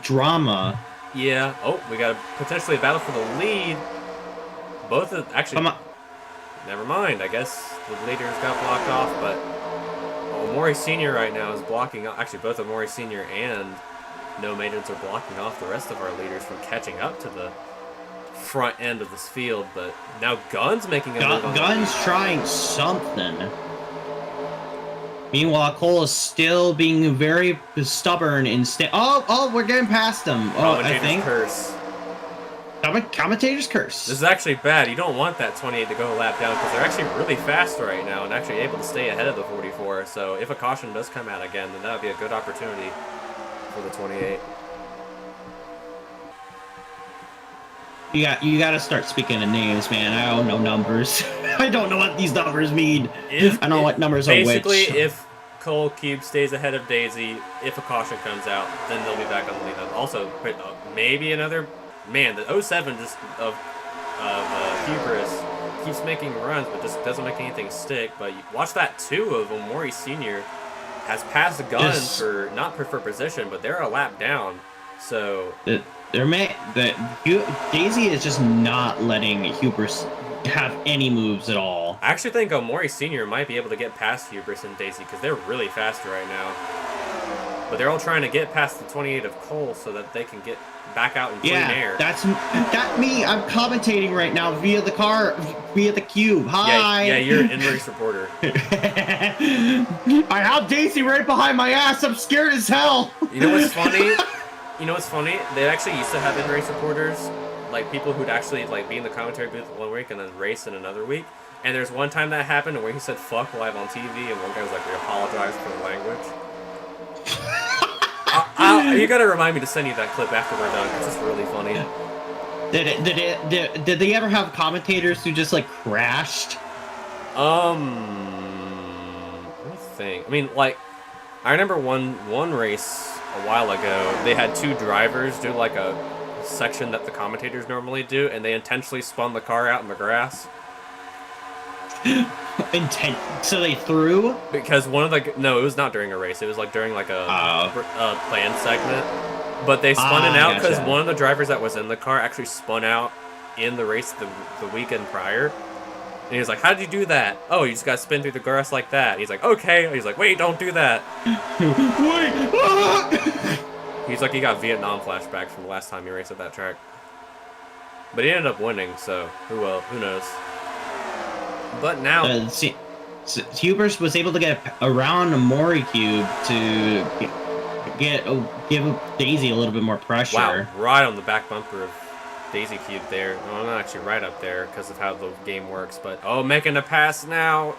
drama. Yeah. Oh, we got potentially a battle for the lead. Both of actually. Never mind. I guess the leaders got blocked off, but Mori Senior right now is blocking. Actually, both of Mori Senior and No Maidens are blocking off the rest of our leaders from catching up to the front end of this field. But now Gun's making a move on Gun's trying something. Meanwhile, Cole is still being very stubborn and Oh, we're getting past him. Oh, I think. Curse. Commentator's curse. This is actually bad. You don't want that 28 to go a lap down because they're actually really fast right now and actually able to stay ahead of the 44. So if a caution does come out again, then that would be a good opportunity for the 28. You got to start speaking in names, man. I don't know numbers. I don't know what these numbers mean. I don't know what numbers are which. Basically, if Cole Cube stays ahead of Daisy, if a caution comes out, then they'll be back on the lead. Also, maybe another... Man, the 07 just of Hubris keeps making runs, but just doesn't make anything stick. But you watch that too of Omori Senior has passed the Guns for not for position, but they're a lap down. So Daisy is just not letting Hubris have any moves at all. I actually think Omori Senior might be able to get past Hubris and Daisy because they're really fast right now. But they're all trying to get past the 28 of Cole so that they can get back out in clean air. That's me. I'm commentating right now via the cube. Hi. Yeah, you're an in-race reporter. I have Daisy right behind my ass. I'm scared as hell. You know what's funny? They actually used to have in-race reporters, like people who'd actually like be in the commentary booth one week and then race in another week. And there's one time that happened where he said "fuck" live on TV, and one guy was like, "We apologize for the language." You gotta remind me to send you that clip after we're done, because it's really funny. Did they ever have commentators who just like crashed? Let me think. I mean, like, I remember one race a while ago. They had two drivers do like a section that the commentators normally do, and they intentionally spun the car out in the grass. So they threw? Because one of the... No, it was not during a race. It was like during like a planned segment. But they spun it out because one of the drivers that was in the car actually spun out in the race the weekend prior. And he was like, "How did you do that?" "Oh, you just got to spin through the grass like that." He's like, "Okay." He's like, "Wait, don't do that." Wait! He's like, he got Vietnam flashbacks from the last time he raced at that track. But he ended up winning, so who knows? But now... Hubris was able to get around a Mori Cube to give Daisy a little bit more pressure. Wow, right on the back bumper of Daisy Cube there. Well, not actually right up there because of how the game works, but... Oh, making a pass now.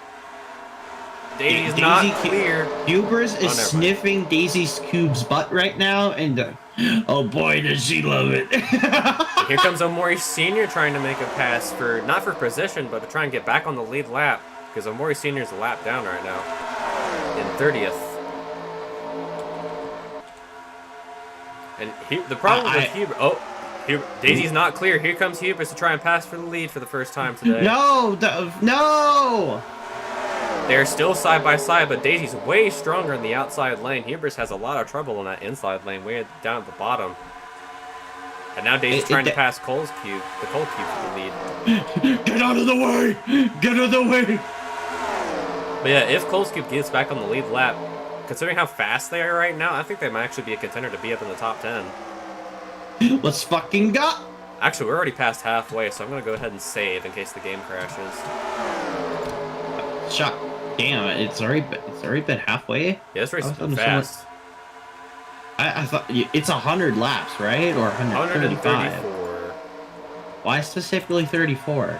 Daisy's not clear. Hubris is sniffing Daisy's Cube's butt right now, and oh boy, does she love it. Here comes Omori Senior trying to make a pass for, not for position, but to try and get back on the lead lap, because Omori Senior's a lap down right now in 30th. And the problem with Hubris... Daisy's not clear. Here comes Hubris to try and pass for the lead for the first time today. No! They're still side by side, but Daisy's way stronger in the outside lane. Hubris has a lot of trouble in that inside lane, way down at the bottom. And now Daisy's trying to pass Cole's Cube. The Cole Cube's the lead. Get out of the way! Get out of the way! But yeah, if Cole's Cube gets back on the lead lap, considering how fast they are right now, I think they might actually be a contender to be up in the top 10. Let's fucking go! Actually, we're already past halfway, so I'm going to go ahead and save in case the game crashes. Shot. Damn, it's already been halfway? Yeah, this race is fast. I thought it's 100 laps, right? Or 135? Why specifically 34?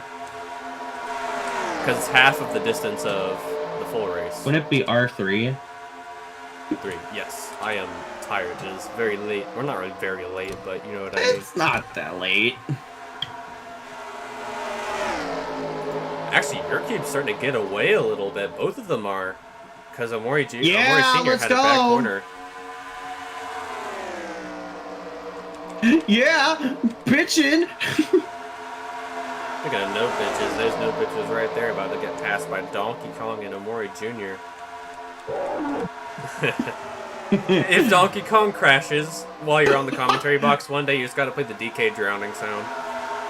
Because it's half of the distance of the full race. Wouldn't it be R3? 3, yes. I am tired. It is very late. We're not really very late, but you know what I mean. It's not that late. Actually, your cube's starting to get away a little bit. Both of them are. Because Omori Yeah, Senior let's had a bad go. corner. Yeah, bitchin'. Look at no bitches. There's no bitches right there about to get passed by Donkey Kong and Omori Jr. If Donkey Kong crashes while you're on the commentary box one day, you just gotta play the DK drowning sound.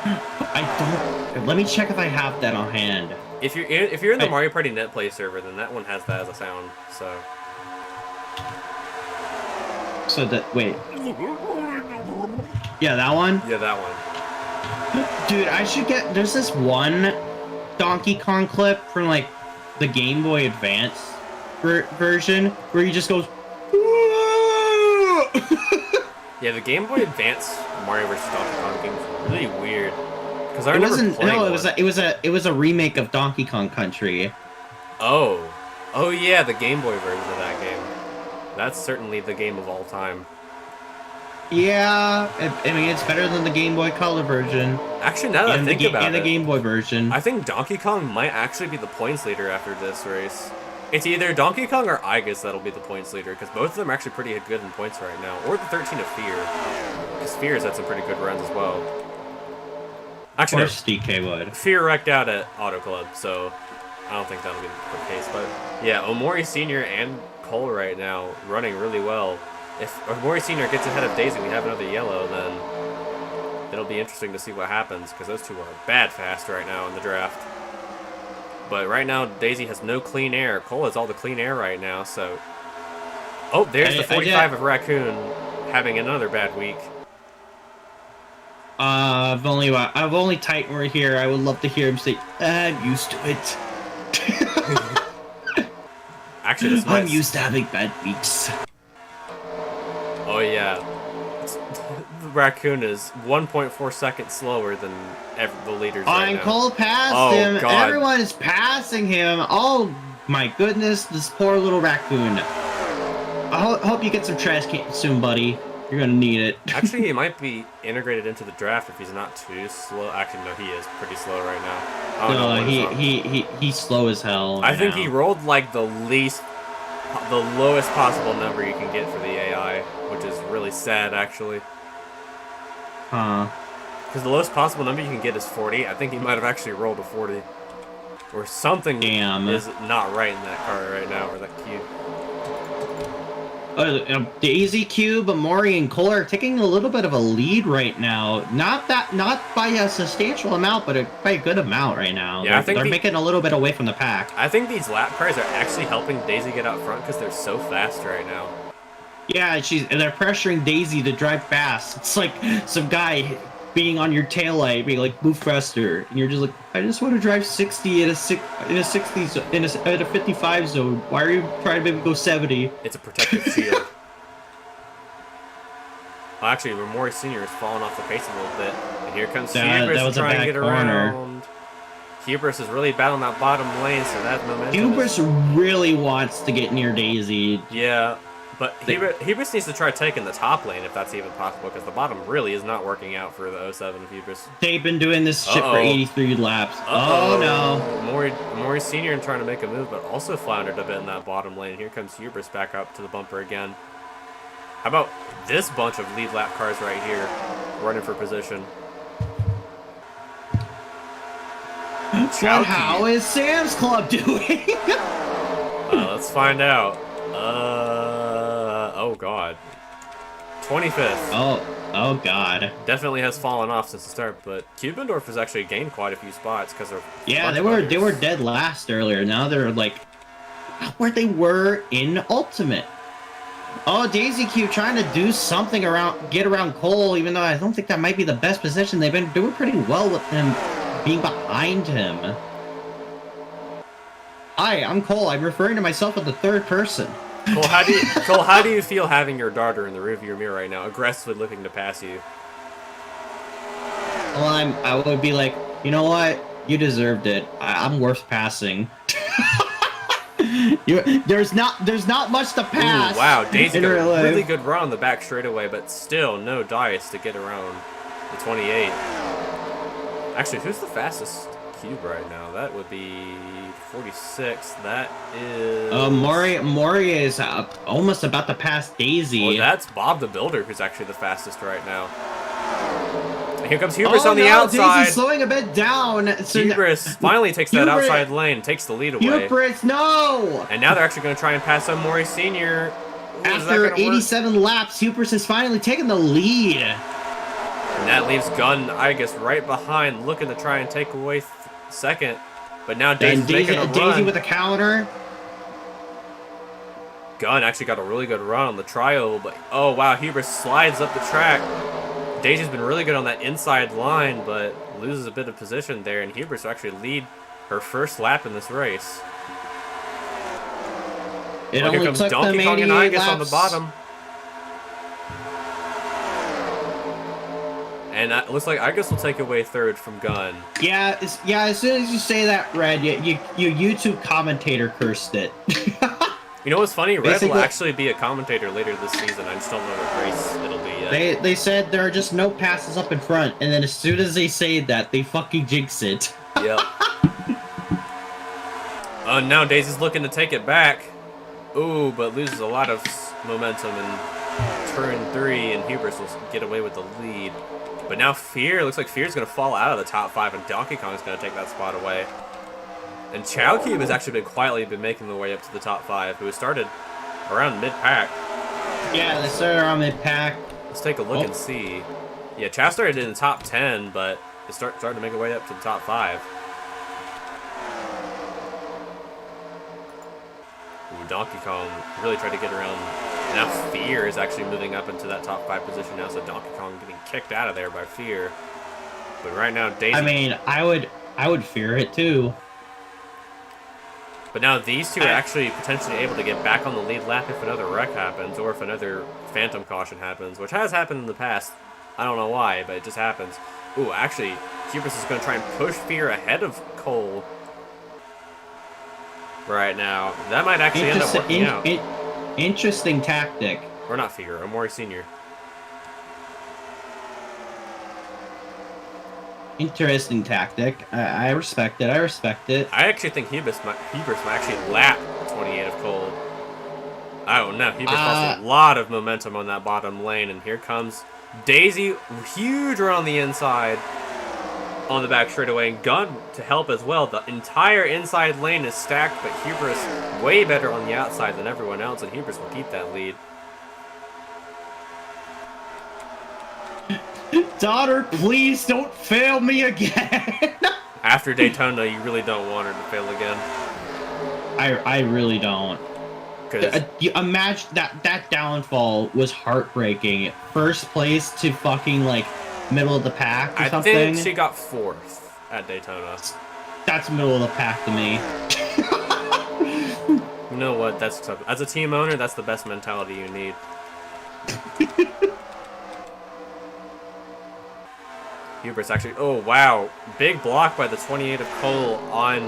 I don't. Let me check if I have that on hand. If you're in the Mario Party Net Play server, then that one has that as a sound. So that wait. Yeah, that one. Yeah, that one. Dude, I should get. There's this one Donkey Kong clip from like the Game Boy Advance version where he just goes. Yeah, the Game Boy Advance Mario vs. Donkey Kong game was really weird. Because I remember playing no, one. it was a remake of Donkey Kong Country. Oh yeah, the Game Boy version of that game. That's certainly the game of all time. Yeah, I mean it's better than the Game Boy Color version. Actually, now that I think about it, and the Game Boy version. I think Donkey Kong might actually be the points leader after this race. It's either Donkey Kong or Igus that'll be the points leader, because both of them are actually pretty good in points right now. Or the 13 of Fear. Because Fear's had some pretty good runs as well. Actually, of course, DK would. Fear wrecked out at Auto Club, so I don't think that'll be the case. But yeah, Omori Sr. and Cole right now running really well. If Omori Sr. gets ahead of Daisy, we have another yellow, then it'll be interesting to see what happens, because those two are bad fast right now in the draft. But right now, Daisy has no clean air. Cole has all the clean air right now, so... Oh, there's the 45 of Raccoon having another bad week. I've only Titan right here. I would love to hear him say, "I'm used to it." Actually, this might... I'm used to having bad weeks. Oh yeah, Raccoon is 1.4 seconds slower than the leaders right now. Cole passed him. God. Everyone is passing him. Oh my goodness, this poor little Raccoon. I hope you get some trash cans soon, buddy. You're gonna need it. Actually, he might be integrated into the draft if he's not too slow. Actually, no, he is pretty slow right now. No, he's slow as hell. I think he rolled like the lowest possible number you can get for the AI, which is really sad, actually. Huh. Because the lowest possible number you can get is 40. I think he might have actually rolled a 40. Or something is not right in that card right now, or that cube. Daisy, Cube, Omori, and Cole are taking a little bit of a lead right now. Not by a substantial amount, but by a good amount right now. Yeah, they're making a little bit away from the pack. I think these lap cars are actually helping Daisy get out front because they're so fast right now. Yeah, they're pressuring Daisy to drive fast. It's like some guy being on your taillight, being like, move faster, and you're just like, I just want to drive 60 in a 55 zone. Why are you trying to maybe go 70? It's a protective shield. Well, actually, Omori Sr. is falling off the pace a little bit, and here comes Hubris trying to get around. Hubris is really battling that bottom lane, so that momentum. Hubris really wants to get near Daisy. Yeah. But Hubris needs to try taking the top lane if that's even possible, because the bottom really is not working out for the 07 of Hubris. They've been doing this shit for 83 laps. Oh no. Omori Sr. trying to make a move, but also floundered a bit in that bottom lane. Here comes Hubris back up to the bumper again. How about this bunch of lead lap cars right here running for position? Well, how is Sam's Club doing? Let's find out. Oh god. 25th. Oh god. Definitely has fallen off since the start, but Kubendorf has actually gained quite a few spots because of they were dead last earlier. Now they're like where they were in Ultimate. Oh, Daisy Cube trying to do something get around Cole, even though I don't think that might be the best position. They've been doing pretty well with him being behind him. Hi, I'm Cole. I'm referring to myself as the third person. Cole, how do you feel having your daughter in the rearview mirror right now, aggressively looking to pass you? Well, I would be like, you know what? You deserved it. I'm worth passing. There's not much to pass. Ooh, wow, Daisy got a really good run on the back straightaway, but still no dice to get around the 28. Actually, who's the fastest cube right now? That would be 46. That is... Mori is almost about to pass Daisy. Well, that's Bob the Builder who's actually the fastest right now. And here comes Hubris on the outside. Daisy's slowing a bit down. So Hubris finally takes that outside lane, takes the lead away. Hubris, no! And now they're actually going to try and pass on Mori Sr. After 87 laps, Hubris has finally taken the lead. And that leaves Gunn, I guess, right behind, looking to try and take away second. But now Daisy's making a run. Daisy with a counter. Gunn actually got a really good run on the trial, but oh wow, Hubris slides up the track. Daisy's been really good on that inside line, but loses a bit of position there, and Hubris will actually lead her first lap in this race. It here comes Donkey Kong and Igus on the bottom. And it looks like Igus will take away third from Gunn. Yeah, as soon as you say that, Red, you YouTube commentator cursed it. You know what's funny? Red will actually be a commentator later this season. I just don't know what race it'll be yet. They said there are just no passes up in front, and then as soon as they say that, they fucking jinx it. Yep. Now Daisy's looking to take it back. Ooh, but loses a lot of momentum in turn 3, and Hubris will get away with the lead. But now Fear, looks like Fear's going to fall out of the top 5, and Donkey Kong's going to take that spot away. And Chowcube has actually quietly been making the way up to the top 5, who started around mid-pack. Yeah, they started around mid-pack. Let's take a look and see. Yeah, Chow started in the top 10, but it started to make a way up to the top 5. Ooh, Donkey Kong really tried to get around. Now Fear is actually moving up into that top 5 position now, so Donkey Kong getting kicked out of there by Fear. But right now, Daisy... I mean, I would fear it too. But now these two are actually potentially able to get back on the lead lap if another wreck happens, or if another phantom caution happens, which has happened in the past. I don't know why, but it just happens. Ooh, actually, Hubris is going to try and push Fear ahead of Cole right now. That might actually end up working out. Interesting tactic. Or not Fear, Amori Sr. Interesting tactic. I respect it. I respect it. I actually think Hubris might actually lap 28 of Cole. I don't know. Hubris lost a lot of momentum on that bottom lane, and here comes Daisy. Huge run on the inside on the back straightaway, and Gunn to help as well. The entire inside lane is stacked, but Hubris way better on the outside than everyone else, and Hubris will keep that lead. Daughter, please don't fail me again. After Daytona, you really don't want her to fail again. I really don't. Imagine that downfall was heartbreaking. First place to fucking like middle of the pack or something. I think she got 4th at Daytona. That's middle of the pack to me. You know what? That's acceptable. As a team owner, that's the best mentality you need. Hubris actually, oh wow, big block by the 28 of Cole on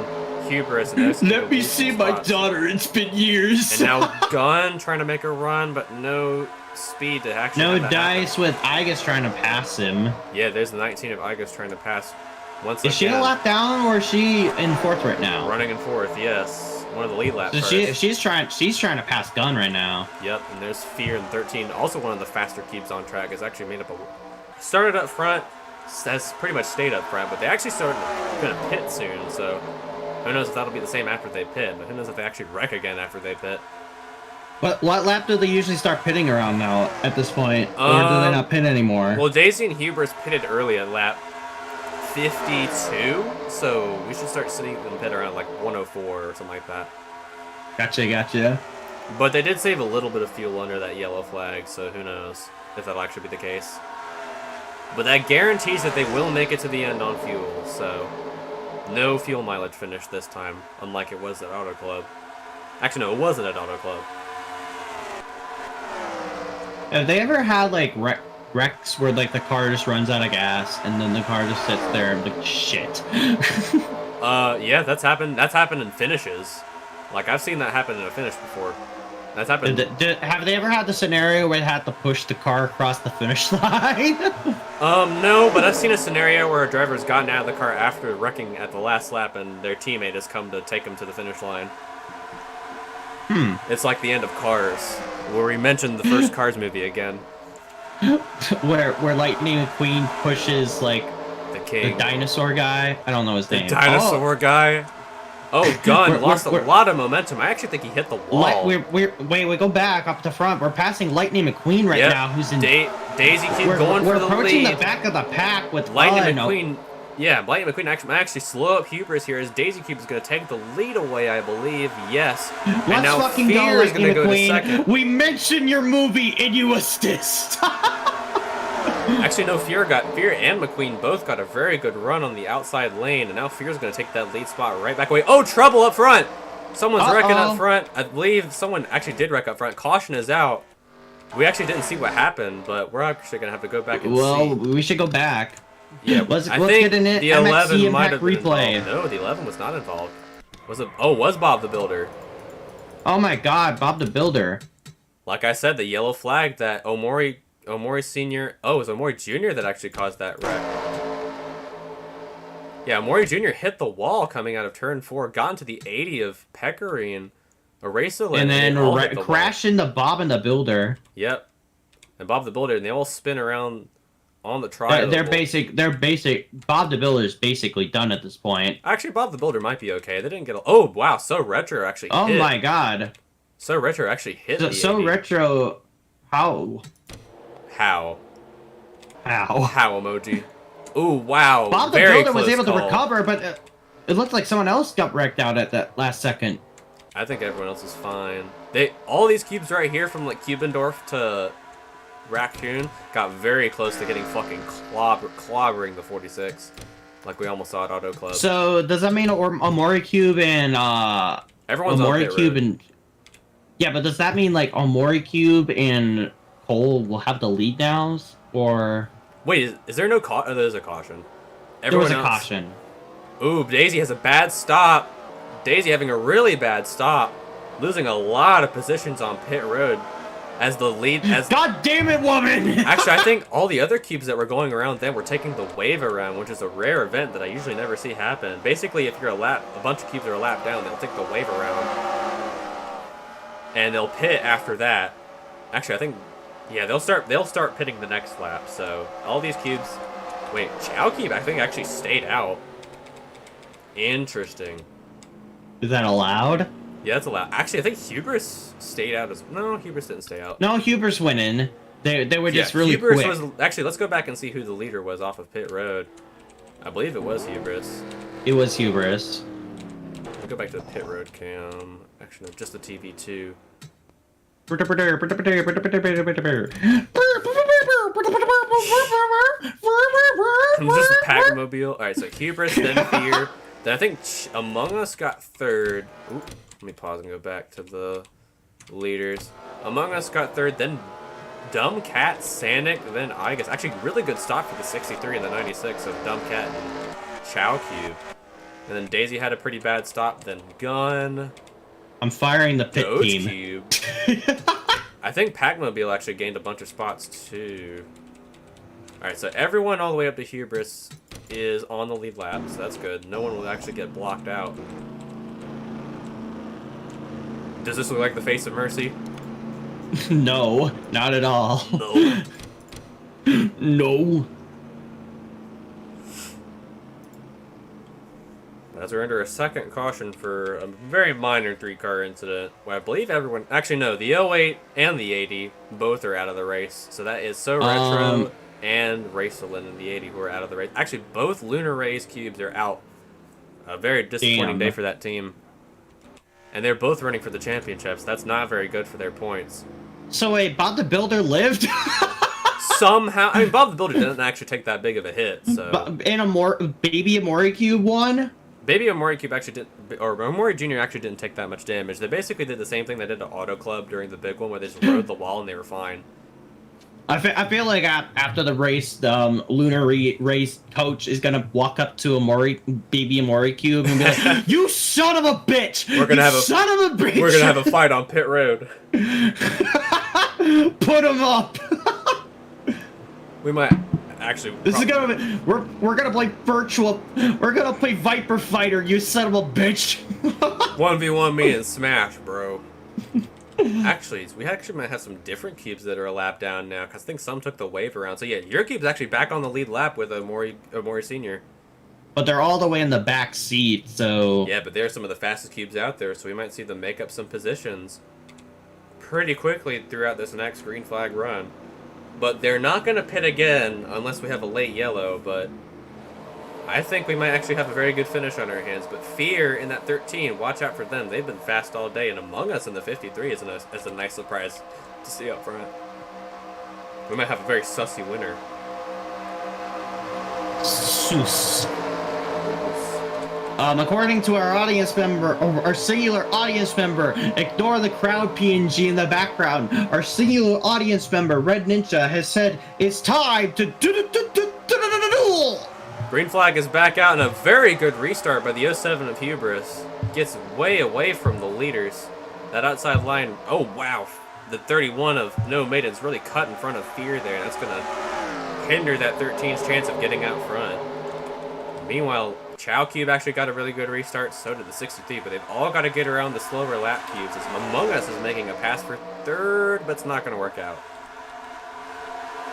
Hubris. Let me see my daughter, it's been years. And now Gunn trying to make a run, but no speed to actually no dice with Igus trying to pass him. Yeah, there's the 19 of Igus trying to pass once again. Is she a lap down, or is she in 4th right now? Running in 4th, yes. One of the lead laps. So she's trying to pass Gunn right now. Yep, and there's Fear in 13. Also one of the faster cubes on track. Is actually made up of... Started up front. Has pretty much stayed up front, but they actually started going to pit soon, so who knows if that'll be the same after they pit, but who knows if they actually wreck again after they pit. What lap do they usually start pitting around now at this point, or do they not pit anymore? Well, Daisy and Hubris pitted early at lap 52, so we should start sitting in pit around like 104 or something like that. Gotcha. But they did save a little bit of fuel under that yellow flag, so who knows if that'll actually be the case. But that guarantees that they will make it to the end on fuel, so no fuel mileage finish this time, unlike it was at Auto Club. Actually, no, it wasn't at Auto Club. Have they ever had, like, wrecks where, like, the car just runs out of gas, and then the car just sits there and, like, shit? Yeah, that's happened. That's happened in finishes. Like, I've seen that happen in a finish before. That's happened. Have they ever had the scenario where they had to push the car across the finish line? No, but I've seen a scenario where a driver's gotten out of the car after wrecking at the last lap, and their teammate has come to take them to the finish line. It's like the end of Cars, where we mentioned the first Cars movie again. where Lightning McQueen pushes like The king. the dinosaur guy. I don't know his name. Dinosaur guy. Oh, Gunn lost a lot of momentum. I actually think he hit the wall. Wait, we go back up the front. We're passing Lightning McQueen right now, who's in. Daisy keep going for the lead. We're approaching the back of the pack with Lightning McQueen. Yeah, Lightning McQueen actually slow up Hubris here as Daisy Cube is going to take the lead away, I believe. Yes. Let's and now fucking Fear go, is going to go to McQueen. second. We mentioned your movie and you assist. Actually, no, Fear and McQueen both got a very good run on the outside lane, and now Fear's going to take that lead spot right back away. Oh, trouble up front! Someone's wrecking up front. I believe someone actually did wreck up front. Caution is out. We actually didn't see what happened, but we're actually going to have to go back and see. Well, we should go back. Yeah, let's I get think an the 11 MXC might Impact have been replay. involved. No, the 11 was not involved. Was it? Oh, was Bob the Builder. Oh my God, Bob the Builder. Like I said, the yellow flag that Omori Sr. Oh, it was Omori Jr. that actually caused that wreck. Yeah, Omori Jr. hit the wall coming out of turn 4, got into the 80 of Peccary and Eraselin. And then crashed into Bob and the Builder. Yep. And Bob the Builder, and they all spin around on the trial. They're basic. Bob the Builder is basically done at this point. Actually, Bob the Builder might be okay. They didn't get oh, wow, So Retro actually hit. Oh my God. So Retro actually hit the 80. Retro, how? How How emoji. Ooh, wow. Bob the Very Builder was able close to call. recover, but it looked like someone else got wrecked out at that last second. I think everyone else is fine. All these cubes right here from like Cubendorf to Raccoon got very close to getting fucking clobbering the 46. Like we almost saw at Auto Club. So does that mean Omori Cube and everyone's on Omori pit Cube road. and yeah, but does that mean like Omori Cube and Cole will have the lead downs, or wait, is there no caution? Oh, there's a caution. there was a caution? Ooh, Daisy has a bad stop. Daisy having a really bad stop, losing a lot of positions on pit road as the lead. God damn it, woman! Actually, I think all the other cubes that were going around then were taking the wave around, which is a rare event that I usually never see happen. Basically, if you're a bunch of cubes are a lap down, they'll take the wave around, and they'll pit after that. Actually, I think, yeah, they'll start pitting the next lap. So all these cubes. Wait, Chow Cube I think actually stayed out. Interesting. Is that allowed? Yeah, that's allowed. Actually, I think Hubris stayed out as no. Hubris didn't stay out. No, Hubris went in. They were just really Hubris quick. was actually. Let's go back and see who the leader was off of pit road. I believe it was Hubris. It was Hubris. We'll go back to the pit road cam. Actually, no, just the TV2. This is Packmobile. Alright, so Hubris, then Fear. Then I think Among Us got third. Ooh, let me pause and go back to the leaders. Among Us got third, then Dumb Cat, Sanic, then I guess. Actually, really good stop for the 63 and the 96 of Dumb Cat and Chow Cube. And then Daisy had a pretty bad stop, then Gun. I'm firing the pit Doge team. Cube. I think Packmobile actually gained a bunch of spots too. Alright, so everyone all the way up to Hubris is on the lead lap, so that's good. No one will actually get blocked out. Does this look like the face of Mercy? No, not at all. No. No. As we're under a second caution for a very minor 3-car incident, where I believe everyone... Actually, no, the 08 and the 80 both are out of the race. So that is So Retro and Racelin in the 80 who are out of the race. Actually, both Lunar Rays cubes are out. A very disappointing day for that team. And they're both running for the championships. That's not very good for their points. So wait, Bob the Builder lived? Somehow... I mean, Bob the Builder didn't actually take that big of a hit, so... And Baby Amori Cube won? Baby Omori Cube actually didn't, or Omori Jr. actually didn't take that much damage. They basically did the same thing they did to Auto Club during the big one, where they just rode the wall and they were fine. I feel like after the race, the Lunar Race coach is gonna walk up to Baby Amori Cube and be like, "You son of a bitch! We're gonna have a fight on pit road. Put him up." We might. Actually, This is gonna be, we're gonna play virtual. We're gonna play Viper Fighter. You son of a bitch. 1v1 me and Smash, bro. Actually, we actually might have some different cubes that are a lap down now, because I think some took the wave around. So yeah, your cube's actually back on the lead lap with a Mori Senior. But they're all the way in the back seat, so... Yeah, but they're some of the fastest cubes out there, so we might see them make up some positions pretty quickly throughout this next green flag run. But they're not going to pit again unless we have a late yellow, but I think we might actually have a very good finish on our hands. But Fear in that 13, watch out for them. They've been fast all day, and Among Us in the 53 is a nice surprise to see up front. We might have a very sussy winner. Sus. According to our audience member, our singular audience member, ignore the crowd PNG in the background. Our singular audience member, Red Ninja, has said it's time to duel. Green flag is back out, and a very good restart by the 07 of Hubris. Gets way away from the leaders. That outside line, oh wow. The 31 of No Maidens really cut in front of Fear there. That's going to hinder that 13's chance of getting out front. Meanwhile, Chow Cube actually got a really good restart, so did the 63, but they've all got to get around the slower lap cubes. As Among Us is making a pass for third, but it's not going to work out.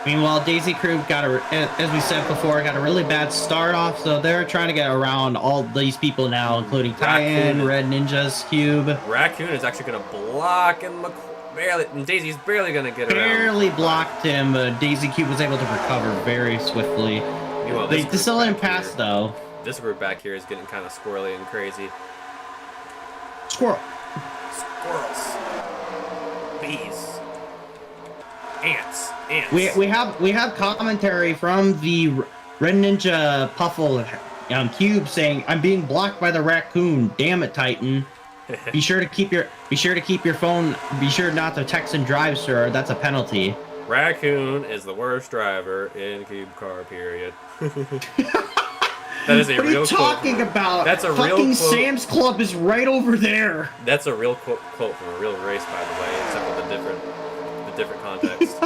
Meanwhile, Daisy Crew got as we said before, got a really bad start off, so they're trying to get around all these people now, including Tyan, Red Ninja's cube. Raccoon is actually going to block and Daisy's barely going to get around. Barely blocked him, but Daisy Cube was able to recover very swiftly. Meanwhile, they still didn't pass, though. This group back here is getting kind of squirrely and crazy. Squirrel. Squirrels. Bees. Ants. We have commentary from the Red Ninja Puffle cube saying, "I'm being blocked by the raccoon. Damn it, Titan. Be sure to keep your phone. Be sure not to text and drive, sir. That's a penalty." Raccoon is the worst driver in CUBECAR, period. That is a what real are you talking quote. about? That's a fucking real quote. Sam's Club is right over there. That's a real quote from a real race, by the way, except for the different context.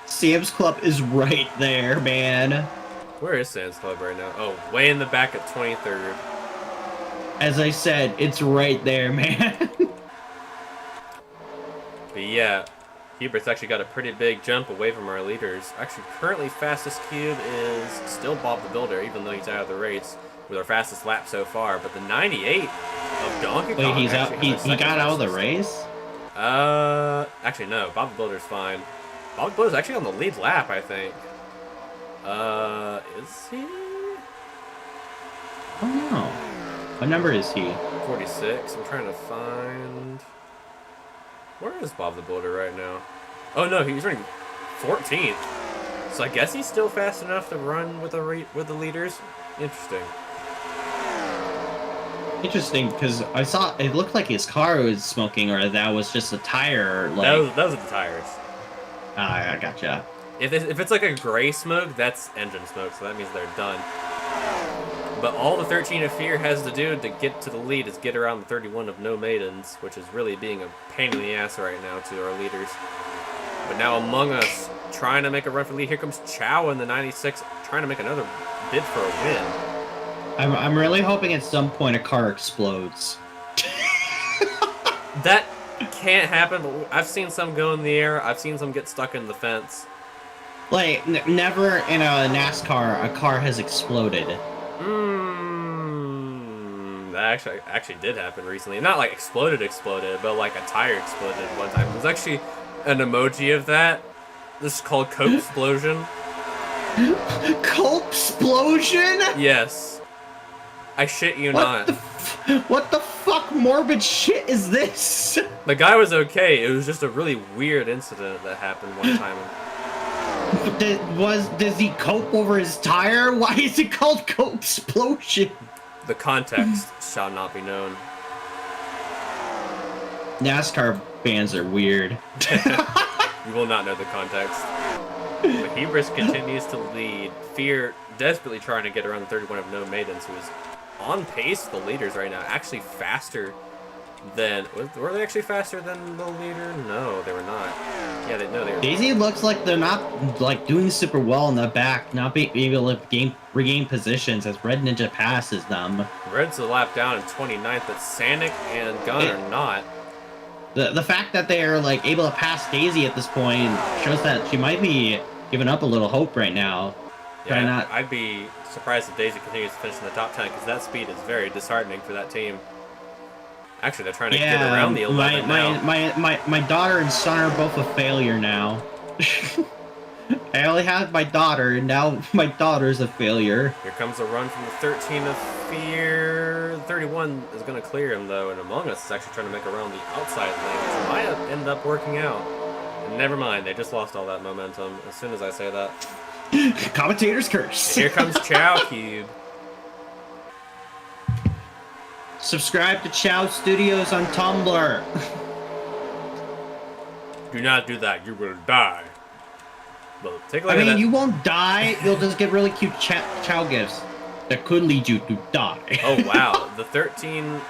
Sam's Club is right there, man. Where is Sam's Club right now? Oh, way in the back at 23rd. As I said, it's right there, man. But yeah, Hubert's actually got a pretty big jump away from our leaders. Actually, currently fastest cube is still Bob the Builder, even though he's out of the race with our fastest lap so far. But the 98 of Donkey Kong. Wait, he's out. He got out of the race. Actually no. Bob the Builder's fine. Bob the Builder's actually on the lead lap, I think. Is he? Oh no. What number is he? 46. I'm trying to find. Where is Bob the Builder right now? Oh no, he's running 14th. So I guess he's still fast enough to run with the leaders. Interesting. Interesting, because I saw it looked like his car was smoking, or that was just a tire. Like Those are the tires. I gotcha. If it's like a gray smoke, that's engine smoke, so that means they're done. But all the 13 of Fear has to do to get to the lead is get around the 31 of No Maidens, which is really being a pain in the ass right now to our leaders. But now Among Us trying to make a run for lead. Here comes Chow in the 96, trying to make another bid for a win. I'm really hoping at some point a car explodes. That can't happen, but I've seen some go in the air. I've seen some get stuck in the fence. Like, never in a NASCAR a car has exploded. That actually did happen recently. Not like exploded, but like a tire exploded one time. There's actually an emoji of that. This is called Coke Explosion. Coke Explosion? Yes. I shit you not. What the fuck morbid shit is this? The guy was okay. It was just a really weird incident that happened one time. Does he cope over his tire? Why is it called Coke Explosion? The context shall not be known. NASCAR fans are weird. You will not know the context. But Hubris continues to lead. Fear desperately trying to get around the 31 of No Maidens, who is on pace with the leaders right now. Actually faster Then were they actually faster than the leader? No, they were not. Yeah, no, they were. Daisy looks like they're not like doing super well in the back, not being able to regain positions as Red Ninja passes them. Red's a lap down in 29th, but Sanic and Gun are not. The fact that they are like able to pass Daisy at this point shows that she might be giving up a little hope right now. Yeah, I'd be surprised if Daisy continues to finish in the top 10 because that speed is very disheartening for that team. Actually, they're trying to get around the 11 now. My daughter and son are both a failure now. I only have my daughter, and now my daughter's a failure. Here comes a run from the 13 of Fear. 31 is going to clear him, though, and Among Us is actually trying to make around the outside lane, which might end up working out. And never mind, they just lost all that momentum as soon as I say that. Commentator's curse. And here comes Chow Cube. Subscribe to Chow Studios on Tumblr. Do not do that, you will die. Well, take a look at that. You won't die. You'll just get really cute Chow gifts that could lead you to die. Oh, wow. The 13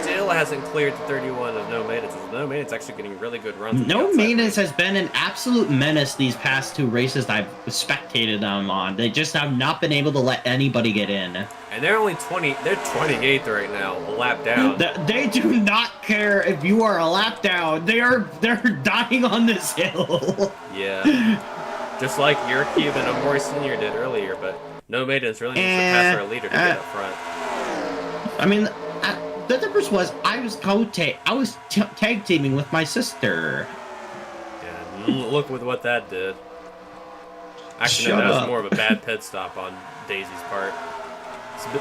still hasn't cleared the 31 of No Maintenance. No Maintenance actually getting really good runs. No Maintenance has been an absolute menace these past two races I've spectated them on. They just have not been able to let anybody get in. And they're only 20, they're 28th right now, a lap down. They do not care if you are a lap down. They're dying on this hill. Yeah. Just like your cube and Omori Sr. did earlier, but No Maintenance really needs to pass our leader to get up front. I mean, the difference was I was tag teaming with my sister. Yeah, look with what that did. Actually, no, that was more of a bad pit stop on Daisy's part.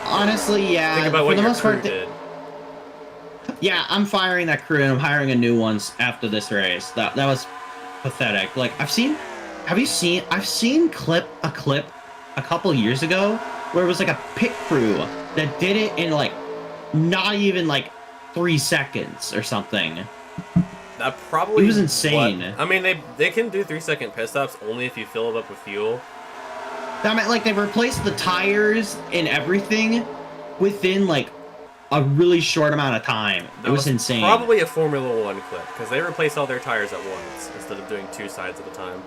Honestly, yeah. Think about what your crew did. Yeah, I'm firing that crew and I'm hiring a new one after this race. That was pathetic. Like I've seen a clip a couple years ago where it was like a pit crew that did it in like not even like 3 seconds or something. That probably it was insane. I mean, they can do 3-second pit stops only if you fill it up with fuel. I mean, like they replaced the tires and everything within like a really short amount of time. It was insane. Probably a Formula 1 clip because they replaced all their tires at once instead of doing 2 sides at a time.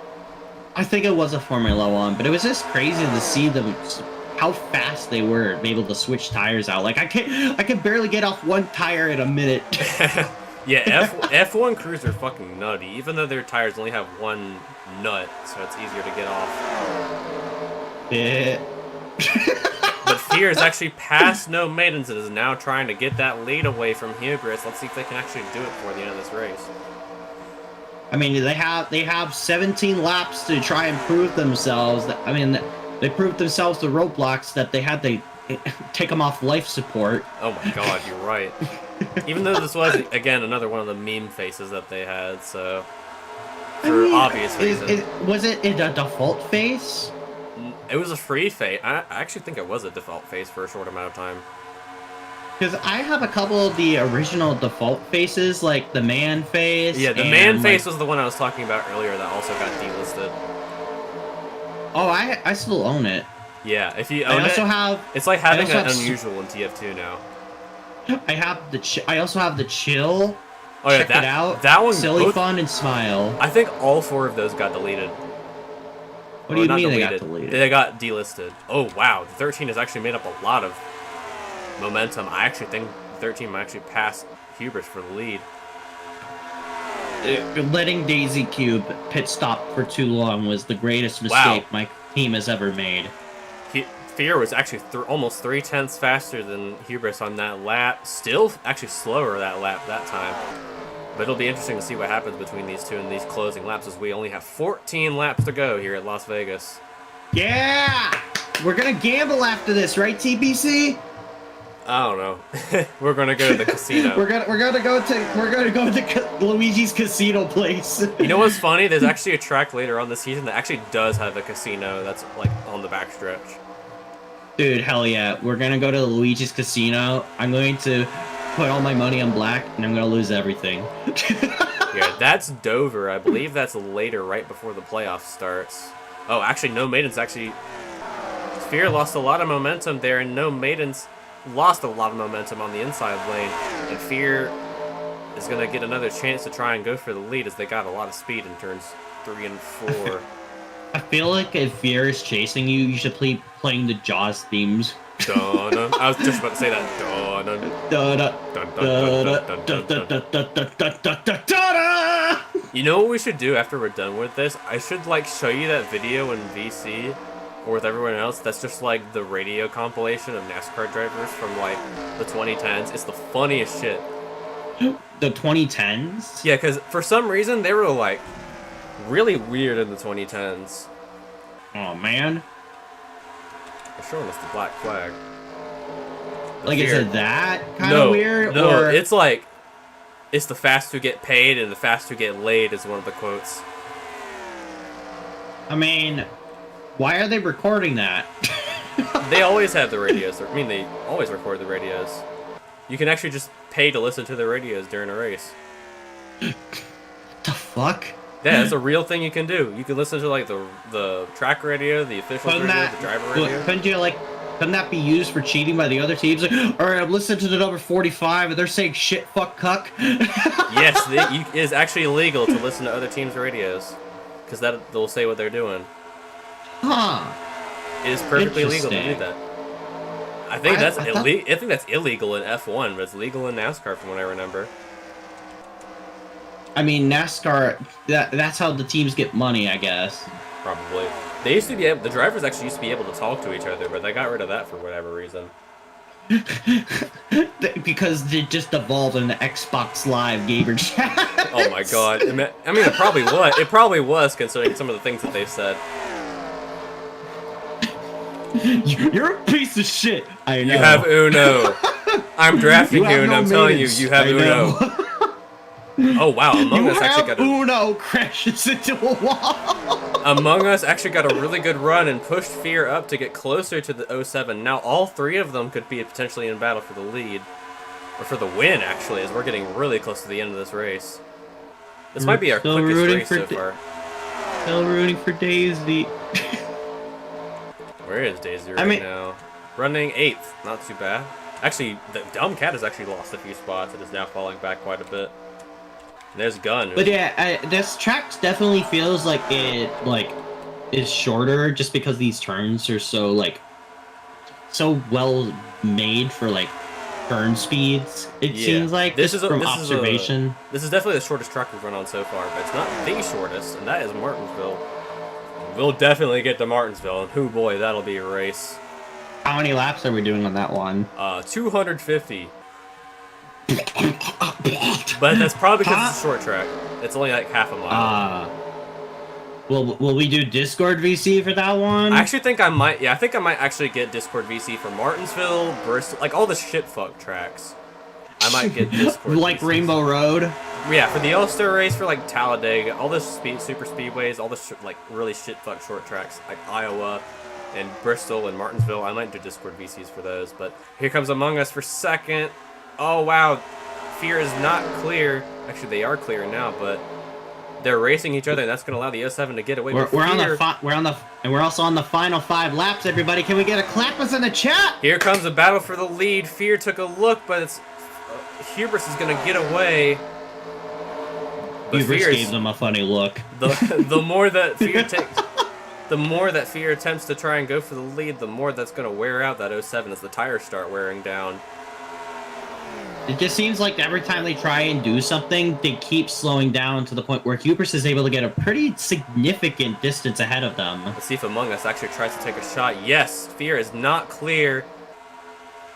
I think it was a Formula 1, but it was just crazy to see them how fast they were able to switch tires out. Like I could barely get off one tire in a minute. Yeah, F1 crews are fucking nutty, even though their tires only have one nut, so it's easier to get off. Yeah. But Fear is actually past No Maidens and is now trying to get that lead away from Hubris. Let's see if they can actually do it before the end of this race. I mean, they have 17 laps to try and prove themselves. I mean, they proved themselves the roadblocks that they had to take them off life support. Oh my god, you're right. Even though this was, again, another one of the meme faces that they had, so... For obvious reasons. Was it a default face? It was a free face. I actually think it was a default face for a short amount of time. Because I have a couple of the original default faces, like the man face. Yeah, the man face was the one I was talking about earlier that also got delisted. Oh, I still own it. Yeah, if you own it's like having an unusual in TF2 now. I also have the chill. Oh yeah, Check it out. That one, silly, fun, and smile. I think all 4 of those got deleted. What do you mean they got deleted? They got delisted. Oh wow, the 13 has actually made up a lot of momentum. I actually think 13 might actually pass Hubris for the lead. Letting Daisy Cube pit stop for too long was the greatest mistake my team has ever made. Fear was actually almost 3/10 faster than Hubris on that lap. Still actually slower that lap that time. But it'll be interesting to see what happens between these two in these closing laps as we only have 14 laps to go here at Las Vegas. Yeah! We're gonna gamble after this, right, TPC? I don't know. We're gonna go to the casino. We're gonna go to Luigi's casino place. You know what's funny? There's actually a track later on this season that actually does have a casino that's like on the backstretch. Dude, hell yeah. We're gonna go to Luigi's casino. I'm going to put all my money on black, and I'm gonna lose everything. Yeah, that's Dover. I believe that's later, right before the playoff starts. Oh, actually, No Maidens actually... Fear lost a lot of momentum there, and No Maidens lost a lot of momentum on the inside lane, and Fear is going to get another chance to try and go for the lead as they got a lot of speed in turns 3 and 4. I feel like if Fear is chasing you, you should be playing the Jaws themes. Dun-dun. I was just about to say that. Dun-dun. You know what we should do after we're done with this? I should like show you that video in VC or with everyone else that's just like the radio compilation of NASCAR drivers from like the 2010s. It's the funniest shit. The 2010s? Yeah, because for some reason they were like really weird in the 2010s. Oh man. They're showing us the black flag. Like, is it that kind No, of weird? No, or... it's like, it's the fast who get paid and the fast who get laid is one of the quotes. I mean, why are they recording that? They always have the radios. I mean, they always record the radios. You can actually just pay to listen to the radios during a race. What the fuck? Yeah, it's a real thing you can do. You can listen to like the track radio, the official radio, the driver radio. Couldn't that be used for cheating by the other teams? Like, all right, I'm listening to the number 45, and they're saying shit, fuck, cuck. Yes, it is actually illegal to listen to other teams' radios, because they'll say what they're doing. Huh? It is perfectly legal to do that. I think that's illegal. I think that's illegal in F1, but it's legal in NASCAR from what I remember. I mean, NASCAR. That's how the teams get money, I guess. Probably. They used to be able, the drivers actually used to be able to talk to each other, but they got rid of that for whatever reason. Because it just evolved in the Xbox Live gamer chat. Oh my god. I mean, it probably was. It probably was, considering some of the things that they've said. You're a piece of shit. I know. You have Uno. I'm drafting you, and I'm telling you, you have Uno. Oh wow, Among Us actually got Uno crashes into a wall. Among Us actually got a really good run and pushed Fear up to get closer to the 07. Now all three of them could be potentially in battle for the lead. Or for the win, actually, as we're getting really close to the end of this race. This might be our quickest race so far. Still rooting for Daisy. Where is Daisy right now? Running 8th, not too bad. Actually, the Dumb Cat has actually lost a few spots. It is now falling back quite a bit. And there's Gun. But yeah, this track definitely feels like it is shorter just because these turns are so well made for turn speeds. It seems like this is from observation. This is definitely the shortest track we've run on so far, but it's not the shortest, and that is Martinsville. We'll definitely get to Martinsville, and oh boy, that'll be a race. How many laps are we doing on that one? 250. But that's probably because it's a short track. It's only like half a mile. Will we do Discord VC for that one? I actually think I might. Yeah, I think I might actually get Discord VC for Martinsville, Bristol, like all the shitfuck tracks. I might get Discord. Like VC. Rainbow Road. Yeah, for the All-Star race, for like Talladega, all the super speedways, all the really shitfuck short tracks like Iowa and Bristol and Martinsville. I might do Discord VCs for those. But here comes Among Us for second. Oh wow, Fear is not clear. Actually, they are clear now, but they're racing each other, and that's going to allow the 07 to get away. We're also on the final 5 laps. Everybody, can we get a clap us in the chat? Here comes a battle for the lead. Fear took a look, but it's Hubris is going to get away. But Hubris gave them a funny look. The more that Fear takes, the more that Fear attempts to try and go for the lead, the more that's going to wear out that 07 as the tires start wearing down. It just seems like every time they try and do something, they keep slowing down to the point where Hubris is able to get a pretty significant distance ahead of them. Let's see if Among Us actually tries to take a shot. Yes, Fear is not clear,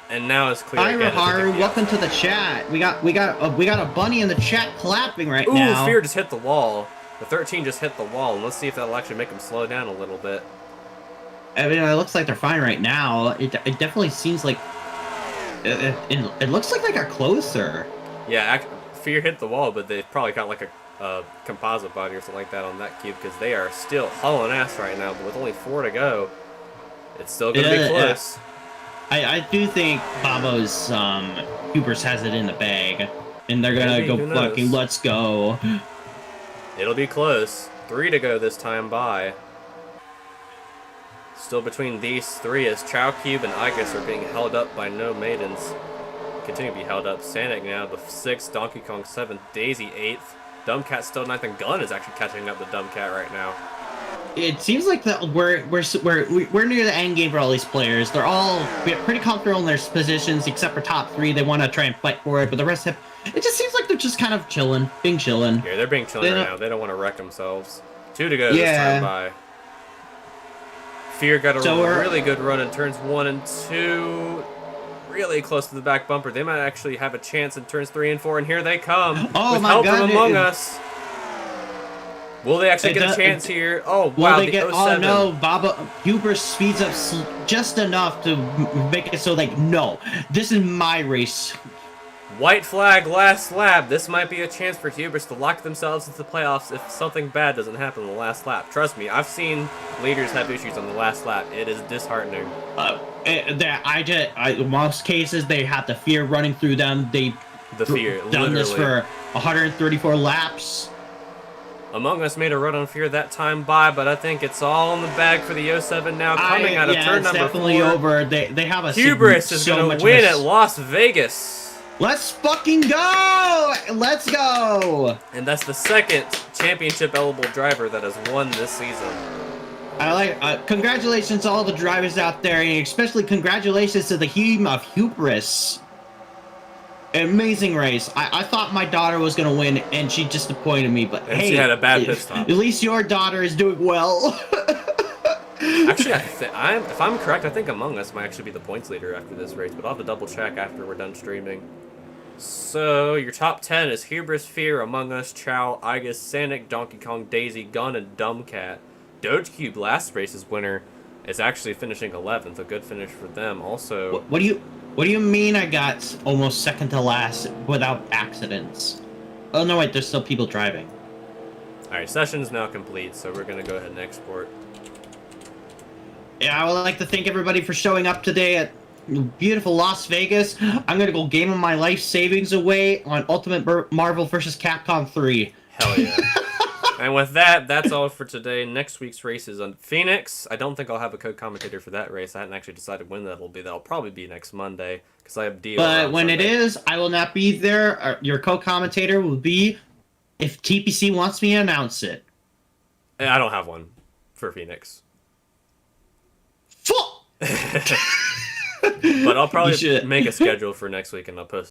and now it's clear. Hi, Raharu. Welcome to the chat. We got a bunny in the chat clapping right now. Ooh, Fear just hit the wall. The 13 just hit the wall, and let's see if that'll actually make him slow down a little bit. I mean, it looks like they're fine right now. It definitely seems like. It looks like they got closer. Yeah, Fear hit the wall, but they've probably got like a composite body or something like that on that cube because they are still hauling ass right now. But with only 4 to go, it's still going to be close. I do think Babo's Hubris has it in the bag, and they're gonna go fucking let's go. It'll be close. 3 to go this time by. Still between these three as Chow Cube and Igus are being held up by No Maidens. Continue to be held up. Sanic now the 6th, Donkey Kong 7th, Daisy 8th. Dumbcat still 9th, and Gun is actually catching up to Dumbcat right now. It seems like that we're near the end game for all these players. They're all pretty comfortable in their positions, except for top 3. They want to try and fight for it, but the rest have. It just seems like they're just kind of chilling. Yeah, they're being chilling right now. They don't want to wreck themselves. 2 to go this time by. Fear got a really good run in turns 1 and 2. Really close to the back bumper. They might actually have a chance in turns 3 and 4, and here they come. Oh with my help God, from Among Us. Will they actually get a chance here? Oh, wow. Oh, no. Baba Huber speeds up just enough to make it so, like, no, this is my race. White flag, last lap. This might be a chance for Hubris to lock themselves into the playoffs if something bad doesn't happen in the last lap. Trust me, I've seen leaders have issues on the last lap. It is disheartening. In most cases, they have the fear running through them. They've done this for 134 laps. Among Us made a run on Fear that time by, but I think it's all in the bag for the 07 now. Coming out of turn number 4. It's definitely over. They have a Hubris is going to win at Las Vegas. Let's fucking go! Let's go! And that's the 2nd championship-eligible driver that has won this season. Congratulations to all the drivers out there, and especially congratulations to the team of Hubris. Amazing race. I thought my daughter was going to win, and she just disappointed me, but hey, she had a bad pit stop. At least your daughter is doing well. Actually, if I'm correct, I think Among Us might actually be the points leader after this race, but I'll have to double check after we're done streaming. So, your top 10 is Hubris, Fear, Among Us, Chow, Igus, Sanic, Donkey Kong, Daisy, Gun, and Dumbcat. Doge Cube, last race's winner, is actually finishing 11th. A good finish for them. Also, What do you mean I got almost second to last without accidents? Oh, no, wait, there's still people driving. Alright, session's now complete, so we're going to go ahead and export. Yeah, I would like to thank everybody for showing up today at beautiful Las Vegas. I'm going to go game of my life savings away on Ultimate Marvel vs. Capcom 3. Hell yeah. And with that, that's all for today. Next week's race is on Phoenix. I don't think I'll have a co-commentator for that race. I hadn't actually decided when that'll be. That'll probably be next Monday, because I have deal. But when it is, I will not be there. Your co-commentator will be if TPC wants me to announce it. I don't have one for Phoenix. Fuck! But I'll probably make a schedule for next week, and I'll post